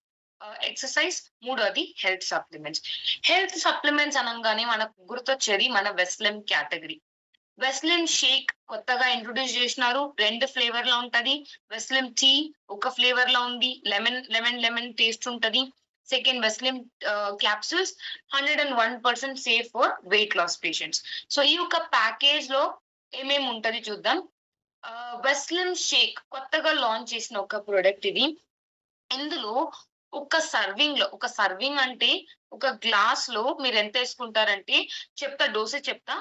ఎక్సర్సైజ్. మూడోది హెల్త్ సప్లిమెంట్స్. హెల్త్ సప్లిమెంట్స్ అనగానే మనకు గుర్తొచ్చేది మన వెస్లెమ్ కేటగిరీ. వెస్లిన్ షేక్ కొత్తగా ఇంట్రొడ్యూస్ చేసినారు, 2 ఫ్లేవర్ లో ఉంటది. వెస్లిన్ టీ ఒక ఫ్లేవర్ లో ఉంది, లెమన్ టేస్ట్ ఉంటది. సెకండ్ వెస్లిన్ capsules 101% safe for weight loss patients. So ఈ ఒక ప్యాకేజ్ లో ఏమేమి ఉంటది చూద్దాం. వెస్లిన్ షేక్ కొత్తగా లాంచ్ చేసిన ఒక ప్రొడక్ట్ ఇది. ఇందులో ఒక సర్వింగ్ అంటే ఒక గ్లాస్ లో మీరు ఎంత వేసుకుంటారంటే డోసేజ్ చెప్తా.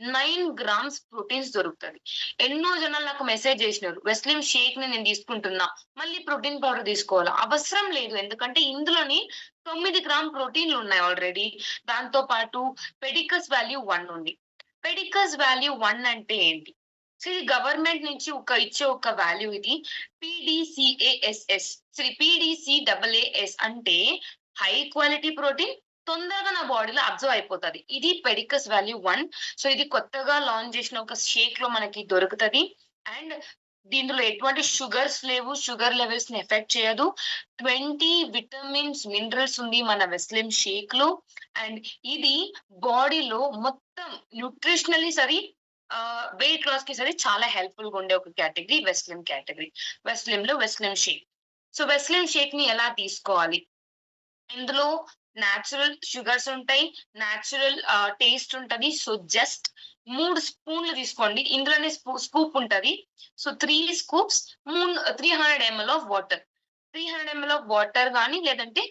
9 grams ప్రోటీన్స్ దొరుకుతుంది. ఎన్నో జనాలు నాకు మెసేజ్ చేసినారు, వెస్లిన్ షేక్ ని నేను తీసుకుంటున్నా, మళ్ళీ ప్రోటీన్ పౌడర్ తీసుకోవాలా? అవసరం లేదు, ఎందుకంటే ఇందులోని 9 గ్రామ్ ప్రోటీన్లు ఉన్నాయి ఆల్రెడీ. దాంతో పాటు పెడికస్ వాల్యూ 1 ఉంది. పెడికస్ వాల్యూ 1 అంటే ఏంటి? సో ఇది గవర్నమెంట్ నుంచి ఇచ్చే ఒక వాల్యూ ఇది. PDCASS అంటే హై క్వాలిటీ ప్రోటీన్, తొందరగా నా బాడీలో అబ్జర్వ్ అయిపోతుంది. ఇది పెడికస్ వాల్యూ 1. సో ఇది కొత్తగా లాంచ్ చేసిన ఒక షేక్ లో మనకి దొరుకుతుంది. అండ్ దీనిలో ఎటువంటి షుగర్స్ లేవు, షుగర్ లెవెల్స్ ని ఎఫెక్ట్ చేయదు. 20 విటమిన్స్, మినరల్స్ ఉంది మన వెస్లిన్ షేక్ లో. అండ్ ఇది బాడీలో మొత్తం న్యూట్రిషనల్లీ సరి, వెయిట్ లాస్ కి సరే చాలా హెల్ప్ఫుల్ గా ఉండే ఒక కేటగిరీ వెస్లిన్ కేటగిరీ. వెస్లిన్ షేక్. సో వెస్లిన్ షేక్ ని ఎలా తీసుకోవాలి? ఇందులో న్యాచురల్ షుగర్స్ ఉంటాయి, న్యాచురల్ టేస్ట్ ఉంటది. సో జస్ట్ 3 స్పూన్లు తీసుకోండి. ఇందులోనే స్కూప్ ఉంటది. So 3 scoops, 300 ml of water. 300 ml of water కానీ లేదంటే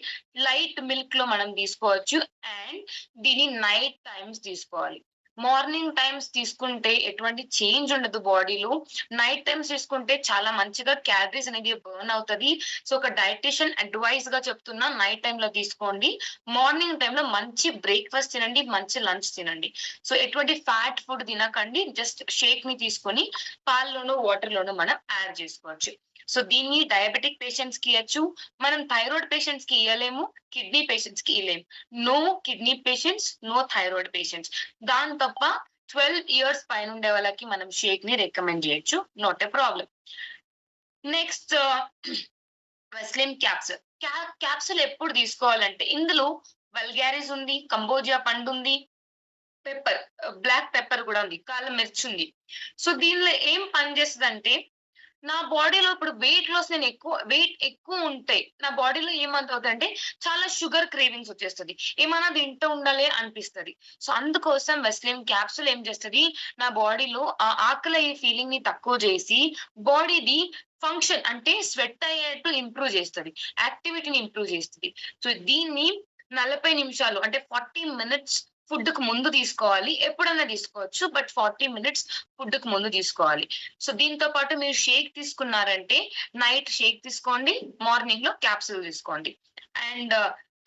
లైట్ మిల్క్ లో మనం తీసుకోవచ్చు. అండ్ దీన్ని నైట్ టైమ్స్ తీసుకోవాలి. మార్నింగ్ టైమ్స్ తీసుకుంటే ఎటువంటి చేంజ్ ఉండదు బాడీలో. నైట్ టైమ్స్ తీసుకుంటే చాలా మంచిగా క్యాలరీస్ అనేది బర్న్ అవుతుంది. సో ఒక డైటిషియన్ అడ్వైస్ గా చెప్తున్నా, నైట్ టైమ్ లో తీసుకోండి. మార్నింగ్ టైమ్ లో మంచి బ్రేక్ఫాస్ట్ తినండి, మంచి లంచ్ తినండి. సో ఎటువంటి ఫ్యాట్ ఫుడ్ తినకండి. జస్ట్ షేక్ ని తీసుకొని పాల్లోనూ వాటర్ లోనూ మనం యాడ్ చేసుకోవచ్చు. సో దీన్ని డయాబెటిక్ పేషెంట్స్ కి ఇవ్వచ్చు, మనం థైరాయిడ్ పేషెంట్స్ కి ఇవ్వలేము, కిడ్నీ పేషెంట్స్ కి ఇవ్వలేము. No kidney patients, no thyroid patients. దాని తప్ప 12 years పైన ఉండే వాళ్ళకి మనం షేక్ ని రికమెండ్ చేయొచ్చు, నాట్ ఎ ప్రాబ్లం. నెక్స్ట్ వెస్లిన్ క్యాప్సూల్. క్యాప్సూల్ ఎప్పుడు తీసుకోవాలంటే ఇందులో వల్గారిస్ ఉంది, కంబోజియా పండు ఉంది, పెప్పర్, బ్లాక్ పెప్పర్ కూడా ఉంది, కాలం మిర్చి ఉంది. సో దీనిలో ఏం పనిచేస్తుంది అంటే, నా బాడీలో ఇప్పుడు వెయిట్ ఎక్కువ ఉంటే నా బాడీలో ఏమవుతుంది అంటే చాలా షుగర్ క్రేవింగ్స్ వచ్చేస్తుంది, ఏమైనా తింటూ ఉండాలి అనిపిస్తుంది. సో అందుకోసం వెస్లిన్ క్యాప్సూల్ ఏం చేస్తుంది, నా బాడీలో ఆ ఆకలి ఫీలింగ్ ని తక్కువ చేసి బాడీది ఫంక్షన్ అంటే స్వెట్ అయ్యేట్టు ఇంప్రూవ్ చేస్తుంది, యాక్టివిటీని ఇంప్రూవ్ చేస్తుంది. సో దీన్ని 40 నిమిషాలు అంటే 40 minutes ఫుడ్ కు ముందు తీసుకోవాలి. ఎప్పుడైనా తీసుకోవచ్చు, బట్ 40 minutes ఫుడ్ కు ముందు తీసుకోవాలి. సో దీంతో పాటు మీరు షేక్ తీసుకున్నారంటే నైట్ షేక్ తీసుకోండి, మార్నింగ్ లో క్యాప్సూల్ తీసుకోండి. అండ్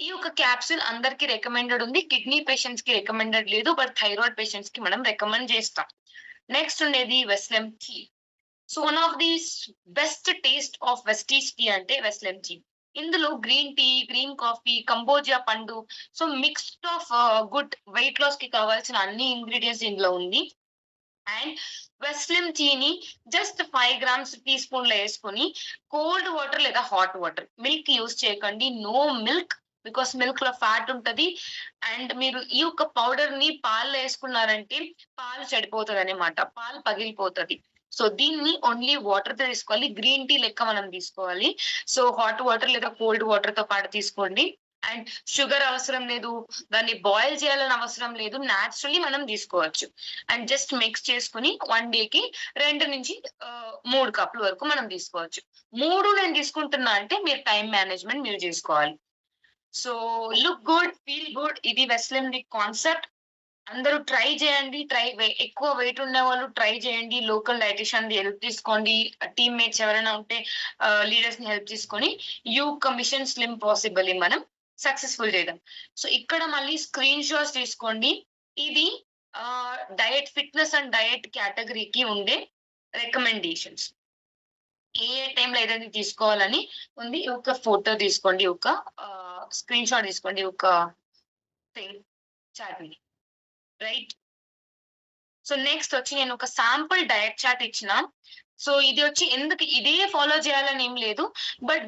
ఈ ఒక క్యాప్సూల్ అందరికి రికమెండెడ్ ఉంది, కిడ్నీ పేషెంట్స్ కి రికమెండెడ్ లేదు, బట్ థైరాయిడ్ పేషెంట్స్ కి మనం రికమెండ్ చేస్తాం. నెక్స్ట్ ఉండేది వెస్లిన్ tea. So one of the best taste of వెస్టీస్ టీ అంటే వెస్లిన్ టీ. ఇందులో green tea, green coffee, cambogia పండు, so mixed of good weight loss కి కావాల్సిన అన్ని ఇంగ్రీడియంట్స్ ఇందులో ఉంది. అండ్ వెస్లిన్ టీని జస్ట్ 5 grams టీ స్పూన్ లో వేసుకొని కోల్డ్ వాటర్ లేదా హాట్ వాటర్, మిల్క్ యూజ్ చేయకండి, నో మిల్క్, బికాస్ మిల్క్ లో ఫ్యాట్ ఉంటది. అండ్ మీరు ఈ యొక్క పౌడర్ ని పాలు వేసుకున్నారంటే పాలు చెడిపోతుంది అనమాట, పాలు పగిలిపోతుంది. సో దీన్ని ఓన్లీ వాటర్ తో తీసుకోవాలి, గ్రీన్ టీ లెక్క మనం తీసుకోవాలి. సో హాట్ వాటర్ లేదా కోల్డ్ వాటర్ తో పాటు తీసుకోండి. అండ్ షుగర్ అవసరం లేదు, దాన్ని బాయిల్ చేయాలని అవసరం లేదు, న్యాచురల్లీ మనం తీసుకోవచ్చు. అండ్ జస్ట్ మిక్స్ చేసుకుని 1 day కి 2 నుంచి 3 కప్పుల వరకు మనం తీసుకోవచ్చు. 3 నేను తీసుకుంటున్నా అంటే మీరు టైం మేనేజ్మెంట్ మీరు చేసుకోవాలి. So look good, feel good, ఇది వెస్లిన్ ది కాన్సెప్ట్. అందరూ ట్రై చేయండి. ఎక్కువ వెయిట్ ఉన్న వాళ్ళు ట్రై చేయండి. లోకల్ డైటిషియన్ హెల్ప్ తీసుకోండి, టీమ్మేట్స్ ఎవరైనా ఉంటే లీడర్స్ ని హెల్ప్ తీసుకొని యూ కమిషన్ స్లిమ్ పాసిబుల్ మనం సక్సెస్ఫుల్ చేద్దాం. సో ఇక్కడ మళ్ళీ స్క్రీన్ షాట్స్ తీసుకోండి. ఇది డయట్, ఫిట్నెస్ అండ్ డయట్ కేటగిరీకి ఉండే రికమెండేషన్స్. ఏ టైంలో ఏదైతే తీసుకోవాలని ఉంది, ఒక ఫోటో తీసుకోండి, ఒక స్క్రీన్ షాట్ తీసుకోండి, ఒక చాట్ ని, రైట్. సో నెక్స్ట్ వచ్చి నేను ఒక శాంపుల్ డయట్ చార్ట్ ఇచ్చిన. సో ఇది వచ్చి ఎందుకు ఇదే ఫాలో చేయాలని ఏం లేదు, బట్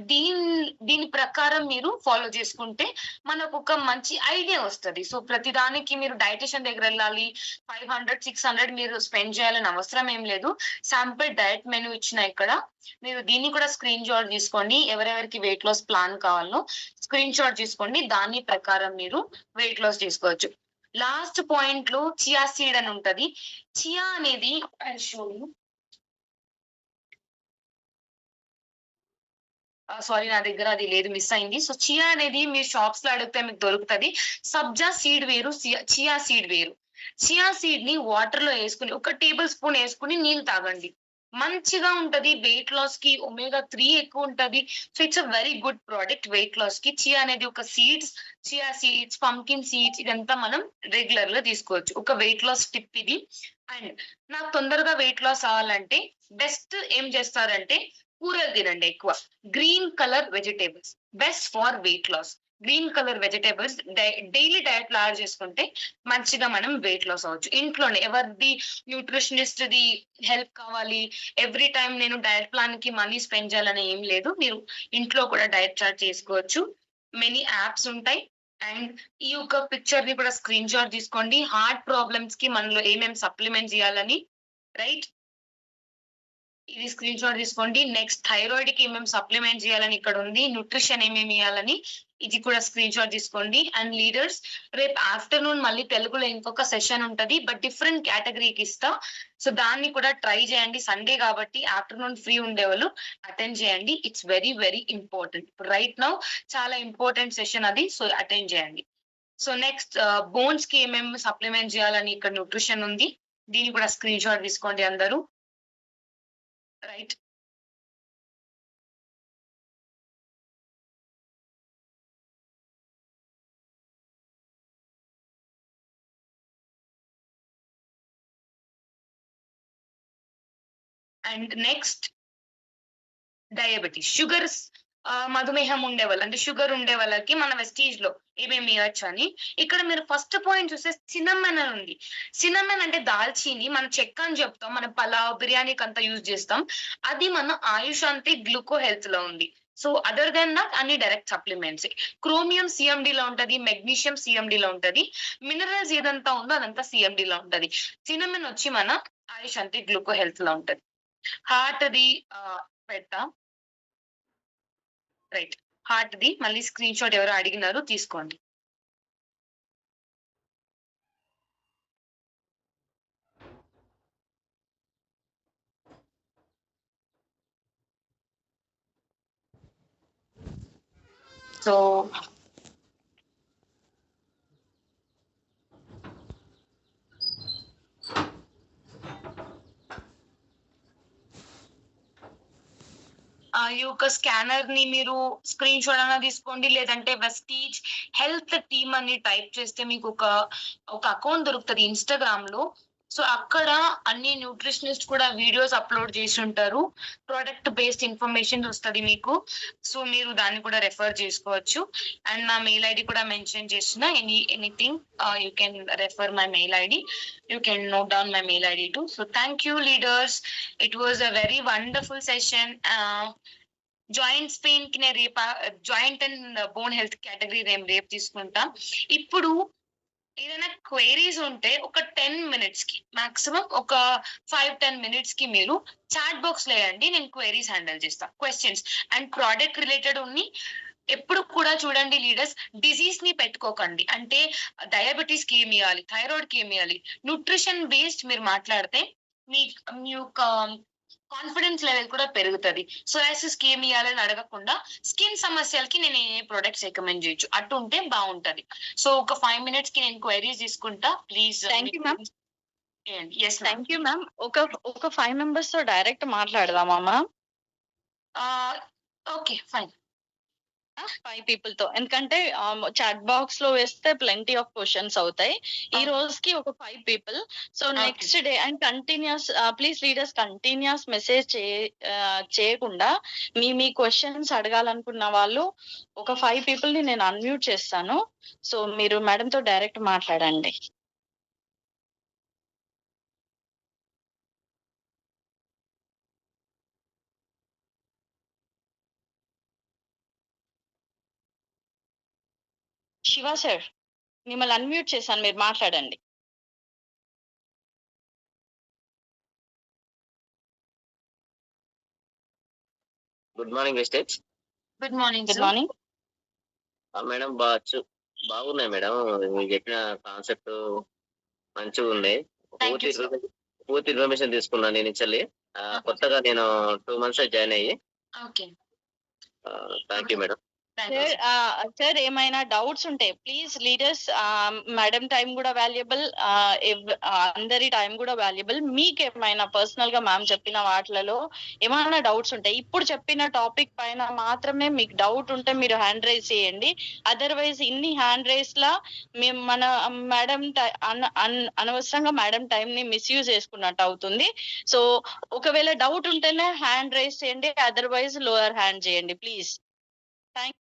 దీని ప్రకారం మీరు ఫాలో చేసుకుంటే మనకు ఒక మంచి ఐడియా వస్తుంది. సో ప్రతిదానికి మీరు డైటిషియన్ దగ్గర వెళ్ళాలి, 500-600 మీరు స్పెండ్ చేయాలని అవసరం ఏం లేదు. శాంపుల్ డయట్ మెనూ ఇచ్చిన ఇక్కడ, మీరు దీన్ని కూడా స్క్రీన్ షాట్ తీసుకోండి. ఎవరెవరికి వెయిట్ లాస్ ప్లాన్ కావాలో స్క్రీన్ షాట్ తీసుకోండి, దాని ప్రకారం మీరు వెయిట్ లాస్ చేసుకోవచ్చు. లాస్ట్ పాయింట్ లో చియా సీడ్ అని ఉంటది. చియా అనేది సారీ నా దగ్గర అది లేదు, మిస్ అయింది. సో చియా అనేది మీరు షాప్స్ లో అడిగితే మీకు దొరుకుతుంది. సబ్జా సీడ్ వేరు, చియా సీడ్ వేరు. చియా సీడ్ ని వాటర్ లో వేసుకుని 1 టేబుల్ స్పూన్ వేసుకుని నీళ్ళు తాగండి, మంచిగా ఉంటది. వెయిట్ లాస్ కి omega-3 ఎక్కువ ఉంటది. So it's a very good product weight loss కి. చియా అనేది ఒక seeds, chia seeds, pumpkin seeds, ఇదంతా మనం రెగ్యులర్ గా తీసుకోవచ్చు. ఒక వెయిట్ లాస్ టిప్ ఇది. అండ్ నాకు తొందరగా వెయిట్ లాస్ అవ్వాలంటే బెస్ట్ ఏం చేస్తారంటే కూరలు తినండి ఎక్కువ. Green colour vegetables best for weight loss. Green colour vegetables daily diet లో యాడ్ చేసుకుంటే మంచిగా మనం వెయిట్ లాస్ అవ్వచ్చు. ఇంట్లోనే ఎవరిది న్యూట్రిషనిస్ట్ ది హెల్ప్ కావాలి, ఎవ్రీ టైం నేను డయట్ ప్లాన్ కి మనీ స్పెండ్ చేయాలని ఏం లేదు. మీరు ఇంట్లో కూడా డయట్ చార్ట్ చేసుకోవచ్చు. మెనీ యాప్స్ ఉంటాయి. అండ్ ఈ యొక్క పిక్చర్ ని కూడా స్క్రీన్ షాట్ తీసుకోండి. హార్ట్ ప్రాబ్లమ్స్ కి మనలో ఏమేమి సప్లిమెంట్ చేయాలని, రైట్, ఇది స్క్రీన్ షాట్ తీసుకోండి. నెక్స్ట్ థైరాయిడ్ కి ఏమేమి సప్లిమెంట్ చేయాలని ఇక్కడ ఉంది. న్యూట్రిషన్ ఏమేమి ఇవ్వాలని ఇది కూడా స్క్రీన్ షాట్ తీసుకోండి. అండ్ లీడర్స్, రేపు ఆఫ్టర్నూన్ మళ్ళీ తెలుగులో ఇంకొక సెషన్ ఉంటది, బట్ డిఫరెంట్ కేటగిరీకి ఇస్తా. సో దాన్ని కూడా ట్రై చేయండి. సండే కాబట్టి ఆఫ్టర్నూన్ ఫ్రీ ఉండేవాళ్ళు అటెండ్ చేయండి. It's very very important. Right now చాలా ఇంపార్టెంట్ సెషన్ అది, సో అటెండ్ చేయండి. సో నెక్స్ట్ బోన్స్ కి ఏమేమి సప్లిమెంట్ చేయాలని ఇక్కడ న్యూట్రిషన్ ఉంది, దీన్ని కూడా స్క్రీన్ షాట్ తీసుకోండి అందరూ. Right, and next diabetes, sugars, మధుమేహం ఉండే వాళ్ళు అంటే షుగర్ ఉండే వాళ్ళకి మన వెస్టీజ్ లో ఏమేమి ఇవ్వచ్చు అని ఇక్కడ మీరు ఫస్ట్ పాయింట్ చూస్తే సినమన్ అని ఉంది. సినమన్ అంటే దాల్చీని, మన చెక్క అని చెప్తాం, మన పలావ్ బిర్యానీకి అంతా యూజ్ చేస్తాం. అది మన ఆయుష్ అంతే గ్లూకో హెల్త్ లో ఉంది. సో అదర్ దెన్ దట్ అన్ని డైరెక్ట్ సప్లిమెంట్స్. క్రోమియం సిఎండి లో ఉంటది, మెగ్నీషియం సిఎండి లో ఉంటది, మినరల్స్ ఏదంతా ఉందో అదంతా సిఎండి లో ఉంటది. సినమన్ వచ్చి మన ఆయుష్ అంతే గ్లూకో హెల్త్ లో ఉంటది. హార్ట్ ది పెడతా, రైట్, హార్ట్ ది మళ్ళీ స్క్రీన్ షాట్ ఎవరు అడిగినారు తీసుకోండి. సో ఈ యొక్క స్కానర్ ని మీరు స్క్రీన్ షాట్ అన్నా తీసుకోండి, లేదంటే వెస్టీజ్ హెల్త్ టీమ్ అని టైప్ చేస్తే మీకు ఒక అకౌంట్ దొరుకుతుంది ఇన్స్టాగ్రామ్ లో. సో అక్కడ అన్ని న్యూట్రిషనిస్ట్ కూడా వీడియోస్ అప్లోడ్ చేసి ఉంటారు, ప్రోడక్ట్ బేస్డ్ ఇన్ఫర్మేషన్ వస్తుంది మీకు. సో మీరు దాన్ని కూడా రెఫర్ చేసుకోవచ్చు. అండ్ నా మెయిల్ ఐడి కూడా మెన్షన్ చేసిన, anything you can refer my mail ID, you can note down my mail ID too. So thank you leaders. It was a very wonderful session. Joints pain కి నేను రేపు joint and bone health category రేపు తీసుకుంటా. ఇప్పుడు ఏదైనా queries ఉంటే ఒక 10 minutes కి మాక్సిమం ఒక 5-10 minutes కి మీరు చాట్ బాక్స్ లో వేయండి, నేను క్వైరీస్ హ్యాండిల్ చేస్తా. క్వశ్చన్స్ అండ్ ప్రోడక్ట్ రిలేటెడ్ ఉన్ని ఎప్పుడు కూడా చూడండి లీడర్స్, డిజీజ్ ని పెట్టుకోకండి. అంటే డయాబెటీస్ కి ఏమి ఇవ్వాలి, థైరాయిడ్ కి ఏమి ఇవ్వాలి, న్యూట్రిషన్ బేస్డ్ మీరు మాట్లాడితే మీ యొక్క కాన్ఫిడెన్స్ లెవెల్ కూడా పెరుగుతుంది. సోయాసిస్ కి ఏమి ఇవ్వాలని అడగకుండా స్కిన్ సమస్యలకి నేను ఏ ప్రొడక్ట్స్ రికమెండ్ చేయొచ్చు అటు ఉంటే బాగుంటది. సో ఒక 5 minutes కి నేను క్వైరీస్ తీసుకుంటా please. Thank you ma'am. Yes thank you ma'am. ఒక 5 members తో డైరెక్ట్ మాట్లాడదామా మ్యామ్? Okay fine. 5 people తో, ఎందుకంటే చాట్ బాక్స్ లో వేస్తే ప్లెంటీ ఆఫ్ క్వశ్చన్స్ అవుతాయి. ఈ రోజుకి ఒక 5 people. So next day and continuous please leaders continuous message చేయకుండా మీ క్వశ్చన్స్ అడగాలనుకున్న వాళ్ళు ఒక 5 people ని నేను అన్మ్యూట్ చేస్తాను. సో మీరు మేడం తో డైరెక్ట్ మాట్లాడండి. శివ సార్, మిమ్మల్ని అన్మ్యూట్ చేశాను, మీరు మాట్లాడండి. Good morning Vestige. Good morning good morning. Madam బాగున్నాయి మేడం, మీరు చెప్పిన కాన్సెప్ట్ మంచిగా ఉంది. Thank you, sir. పూర్తి ఇన్ఫర్మేషన్ తీసుకున్నాను నేను ఇచ్చల్లి. కొత్తగా నేను 2 months జాయిన్ అయ్యి. Okay, thank you madam. Sir ఏమైనా డౌట్స్ ఉంటే ప్లీజ్ లీడర్స్, మేడం టైం కూడా వాల్యుబుల్, అందరి టైం కూడా వాల్యుబుల్. మీకు ఏమైనా పర్సనల్ గా మ్యామ్ చెప్పిన వాటిలలో ఏమైనా డౌట్స్ ఉంటాయి, ఇప్పుడు చెప్పిన టాపిక్ పైన మాత్రమే మీకు డౌట్ ఉంటే మీరు హ్యాండ్ రైజ్ చేయండి. అదర్వైజ్ ఇన్ని హ్యాండ్ రైజ్ లా మేము మన మేడం అనవసరంగా మేడం టైం ని మిస్యూజ్ చేసుకున్నట్టు అవుతుంది. సో ఒకవేళ డౌట్ ఉంటేనే హ్యాండ్ రైజ్ చేయండి, అదర్వైజ్ లోయర్ హ్యాండ్ చేయండి please. Thank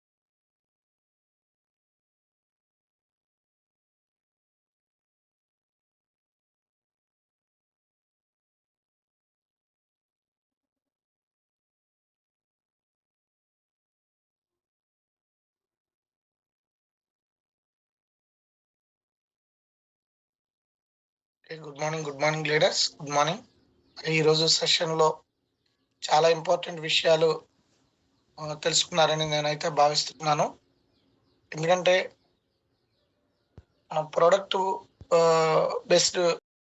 good morning leaders, good morning. ఈరోజు సెషన్లో చాలా ఇంపార్టెంట్ విషయాలు తెలుసుకున్నారని నేనైతే భావిస్తున్నాను. ఎందుకంటే ప్రోడక్ట్ బేస్డ్